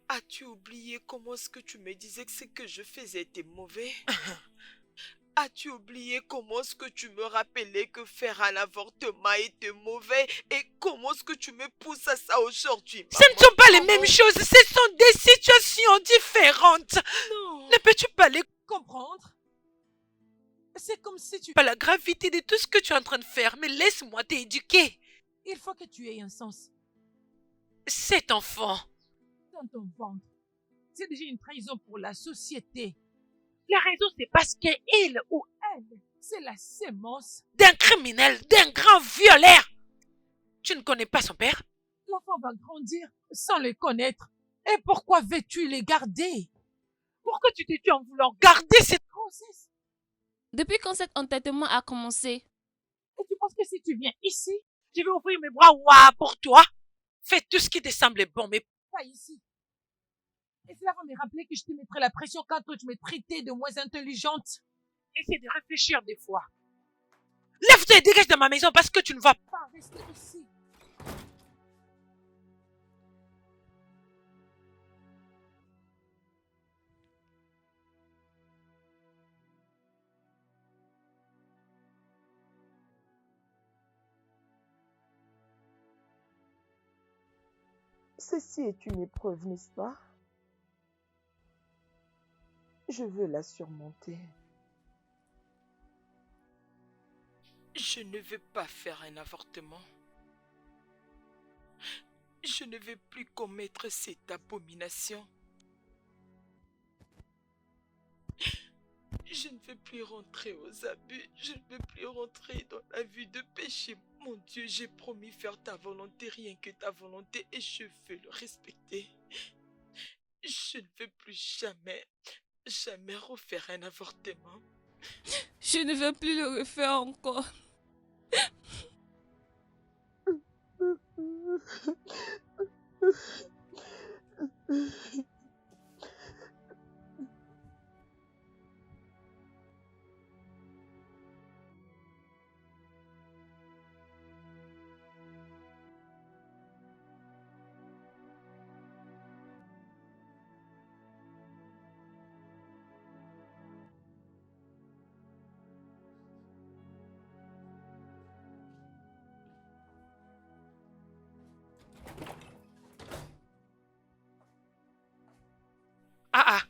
As-tu oublié comment est-ce que tu me disais que ce que je faisais était mauvais? As-tu oublié comment est-ce que tu me rappelais que faire un avortement était mauvais et comment est-ce que tu me pousses à ça aujourd'hui, Ce ne sont pas les mêmes choses, ce sont des situations différentes. Non. Ne peux-tu pas les Comprendre? C'est comme si tu... pas la gravité de tout ce que tu es en train de faire, mais laisse-moi t'éduquer. Il faut que tu aies un sens Cet enfant, dans ton ventre. C'est déjà une trahison pour la société. la raison c'est parce qu'il ou Elle, c'est la sémence. d'un criminel, d'un grand violeur. Tu ne connais pas son père? L'enfant va grandir sans le connaître. Et pourquoi veux-tu les garder? Pourquoi tu t'es tué en voulant garder cette Grossesse. Depuis quand cet entêtement a commencé? Et tu penses que si tu viens ici, Je vais ouvrir mes bras ouah, pour toi. Fais tout ce qui te semble bon, mais pas ici. Et cela va me rappeler que je te mettrai la pression quand tu me traitais de moins intelligente. essaie de réfléchir des fois. Lève-toi et dégage de ma maison parce que tu ne vas pas. Pas rester ici. Ceci est une épreuve, n'est-ce pas? Je veux la surmonter. Je ne veux pas faire un avortement. Je ne veux plus commettre cette abomination. Je ne veux plus rentrer aux abus. Je ne veux plus rentrer dans la vie de péché. Mon Dieu, j'ai promis faire ta volonté, rien que ta volonté, et je veux le respecter. Je ne veux plus jamais refaire un avortement. Je ne veux plus le refaire encore. Ah ah.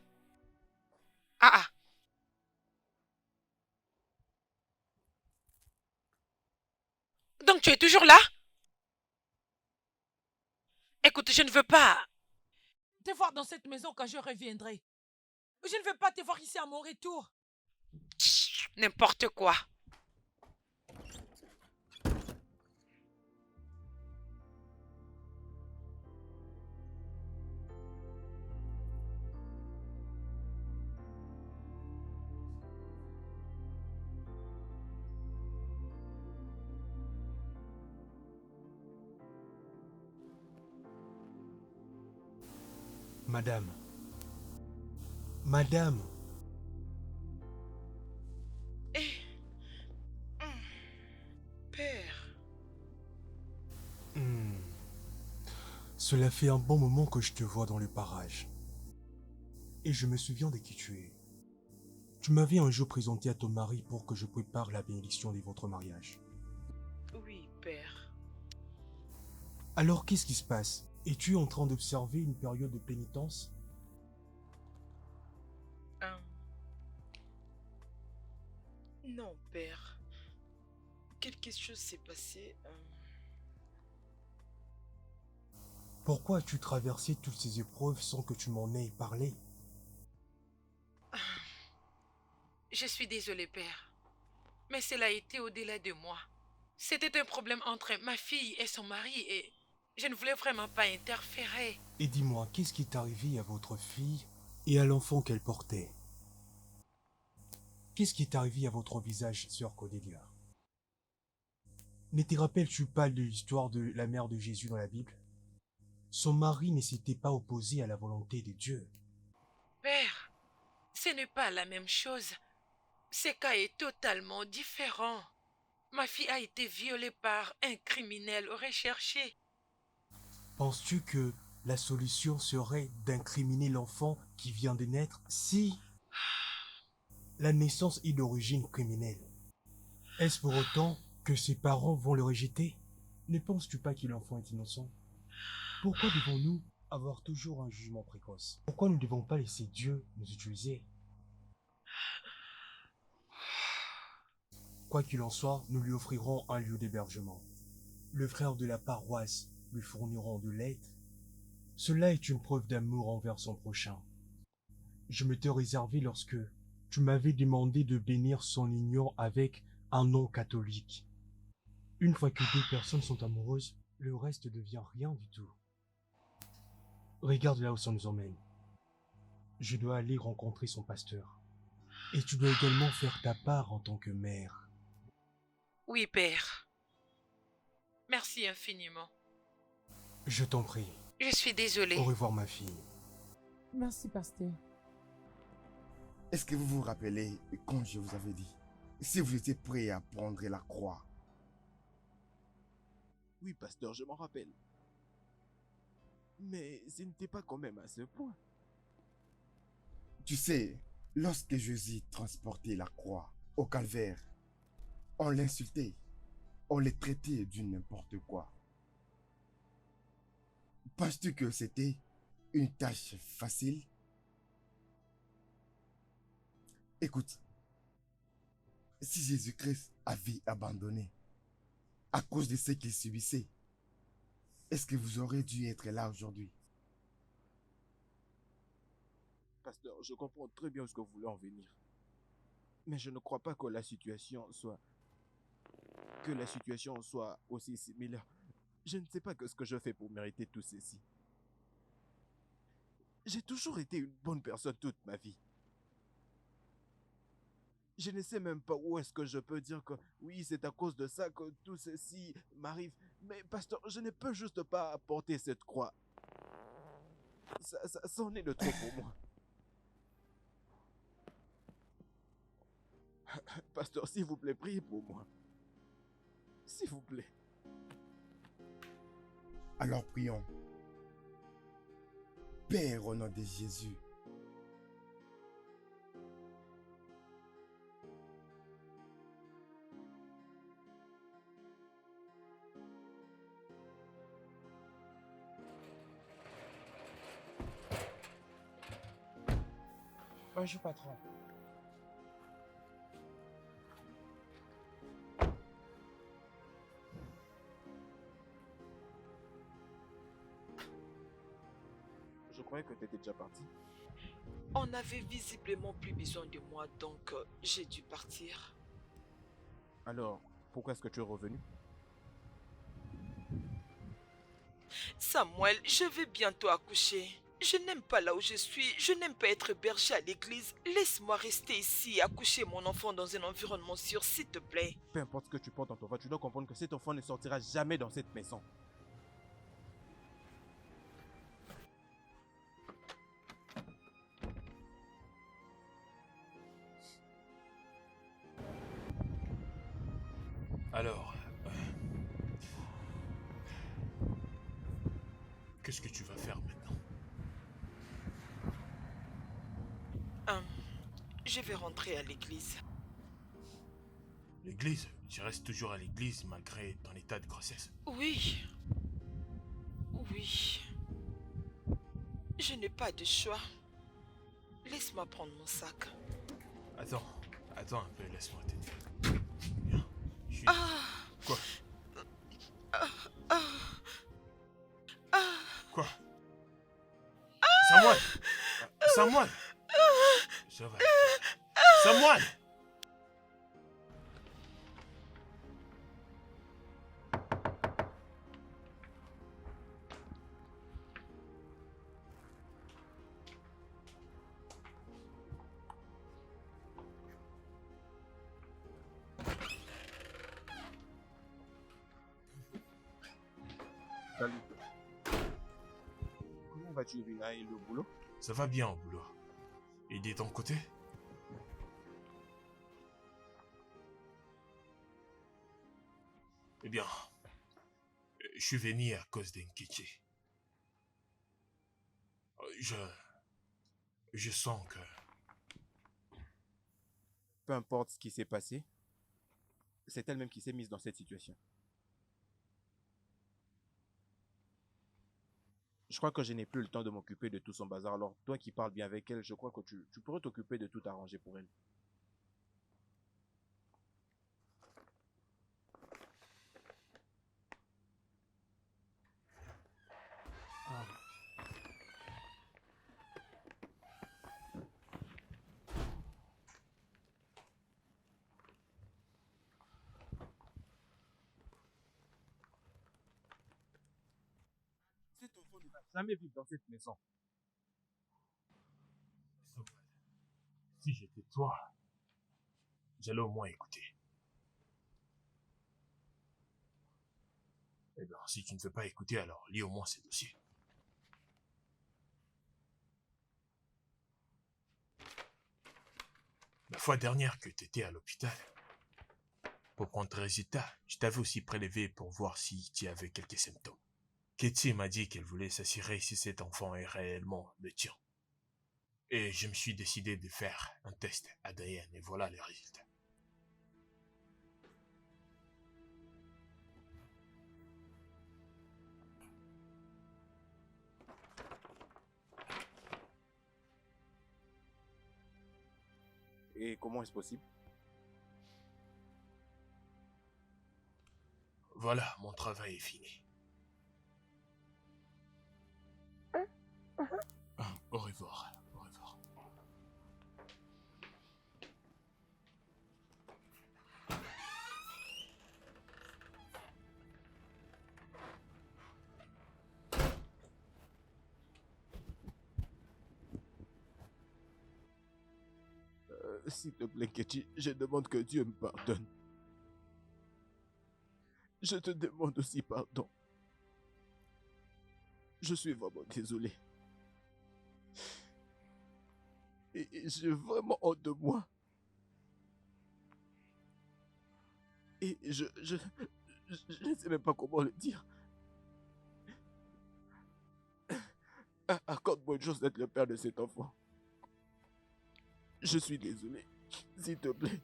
Ah ah. Donc tu es toujours là? Écoute, je ne veux pas. Te voir dans cette maison quand je reviendrai. Je ne veux pas te voir ici à mon retour. N'importe quoi. Madame. Madame. Père. Cela fait un bon moment que je te vois dans le parage. Et je me souviens de qui tu es. Tu m'avais un jour présenté à ton mari pour que je prépare la bénédiction de votre mariage. Oui, père. Alors qu'est-ce qui se passe? Es-tu en train d'observer une période de pénitence? Hum, Non, père. Quelque chose s'est passé. Pourquoi as-tu traversé toutes ces épreuves sans que tu m'en aies parlé? Je suis désolée, père. Mais cela a été au-delà de moi. C'était un problème entre ma fille et son mari et je ne voulais vraiment pas interférer. Et dis-moi, qu'est-ce qui est arrivé à votre fille et à l'enfant qu'elle portait? Qu'est-ce qui est arrivé à votre visage, sœur Codélia? Ne te rappelles-tu pas de l'histoire de la mère de Jésus dans la Bible? Son mari ne s'était pas opposé à la volonté de Dieu. Père, ce n'est pas la même chose. Ce cas est totalement différent. Ma fille a été violée par un criminel recherché. Penses-tu que la solution serait d'incriminer l'enfant qui vient de naître si la naissance est d'origine criminelle? Est-ce pour autant que ses parents vont le rejeter? Ne penses-tu pas que l'enfant est innocent? Pourquoi devons-nous avoir toujours un jugement précoce? Pourquoi ne devons pas laisser Dieu nous utiliser? Quoi qu'il en soit, nous lui offrirons un lieu d'hébergement. Le frère de la paroisse lui fourniront de l'aide. Cela est une preuve d'amour envers son prochain. Je m'étais réservé lorsque tu m'avais demandé de bénir son union avec un nom catholique. Une fois que deux personnes sont amoureuses, le reste devient rien du tout. Regarde là où ça nous emmène. Je dois aller rencontrer son pasteur. Et tu dois également faire ta part en tant que mère. Oui, père. Merci infiniment. Je t'en prie. Je suis désolée. Au revoir ma fille. Merci, pasteur. Est-ce que vous vous rappelez quand je vous avais dit, si vous étiez prêt à prendre la croix? Oui, pasteur, je m'en rappelle. Mais ce n'était pas quand même à ce point. Tu sais, lorsque Jésus transportait la croix au calvaire, on l'insultait, on le traitait du n'importe quoi. Penses-tu que c'était une tâche facile? Écoute, si Jésus-Christ avait abandonné à cause de ce qu'il subissait, est-ce que vous aurez dû être là aujourd'hui? Pasteur, je comprends très bien ce que vous voulez en venir. Mais je ne crois pas que la situation soit aussi similaire. Je ne sais pas ce que je fais pour mériter tout ceci. J'ai toujours été une bonne personne toute ma vie. Je ne sais même pas où est-ce que je peux dire que oui, c'est à cause de ça que tout ceci m'arrive. Mais pasteur, je ne peux juste pas porter cette croix. Ça en est de trop pour moi. Pasteur, s'il vous plaît, priez pour moi. S'il vous plaît. Alors prions. Père, au nom de Jésus, Bonjour, patron. Je croyais que tu étais déjà parti. On n'avait visiblement plus besoin de moi, donc j'ai dû partir. Alors, pourquoi est-ce que tu es revenu? Samuel, je vais bientôt accoucher. Je n'aime pas là où je suis, je n'aime pas être berger à l'église. Laisse-moi rester ici et accoucher mon enfant dans un environnement sûr, s'il te plaît. Peu importe ce que tu portes dans ton ventre, tu dois comprendre que cet enfant ne sortira jamais dans cette maison. Alors, que qu'est-ce que tu vas faire maintenant? Hum, je vais rentrer à l'église. L'église? Tu restes toujours à l'église malgré ton état de grossesse? Oui, oui. Je n'ai pas de choix. Laisse-moi prendre mon sac. Attends un peu, laisse-moi t'aider. Viens, je suis... Ah, Quoi? ah, ah, ah, Quoi? Samuel! Samuel! Ça va. Samuel! Salut. Comment vas-tu, Rina, et le boulot? Ça va bien au boulot. Et de ton côté? Eh bien, je suis venu à cause d'Enkichi. Je sens que... Peu importe ce qui s'est passé, c'est elle-même qui s'est mise dans cette situation. Je crois que je n'ai plus le temps de m'occuper de tout son bazar. Alors, toi qui parles bien avec elle, je crois que tu pourrais t'occuper de tout arranger pour elle. Cet enfant ne va jamais vivre dans cette maison. Si j'étais toi, j'allais au moins écouter. Eh bien, si tu ne veux pas écouter, alors lis au moins ces dossiers. La fois dernière que tu étais à l'hôpital, pour prendre tes résultats, je t'avais aussi prélevé pour voir si tu avais quelques symptômes. Katie m'a dit qu'elle voulait s'assurer si cet enfant est réellement le tien. Et je me suis décidé de faire un test ADN et voilà les résultats. Et comment est-ce possible? Voilà, mon travail est fini. Au revoir. Au revoir. S'il te plaît, Ketty, je demande que Dieu me pardonne. Je te demande aussi pardon. Je suis vraiment désolé. Et j'ai vraiment honte de moi. Et je ne sais même pas comment le dire. Accorde-moi une chance d'être le père de cet enfant. Je suis désolé. S'il te plaît.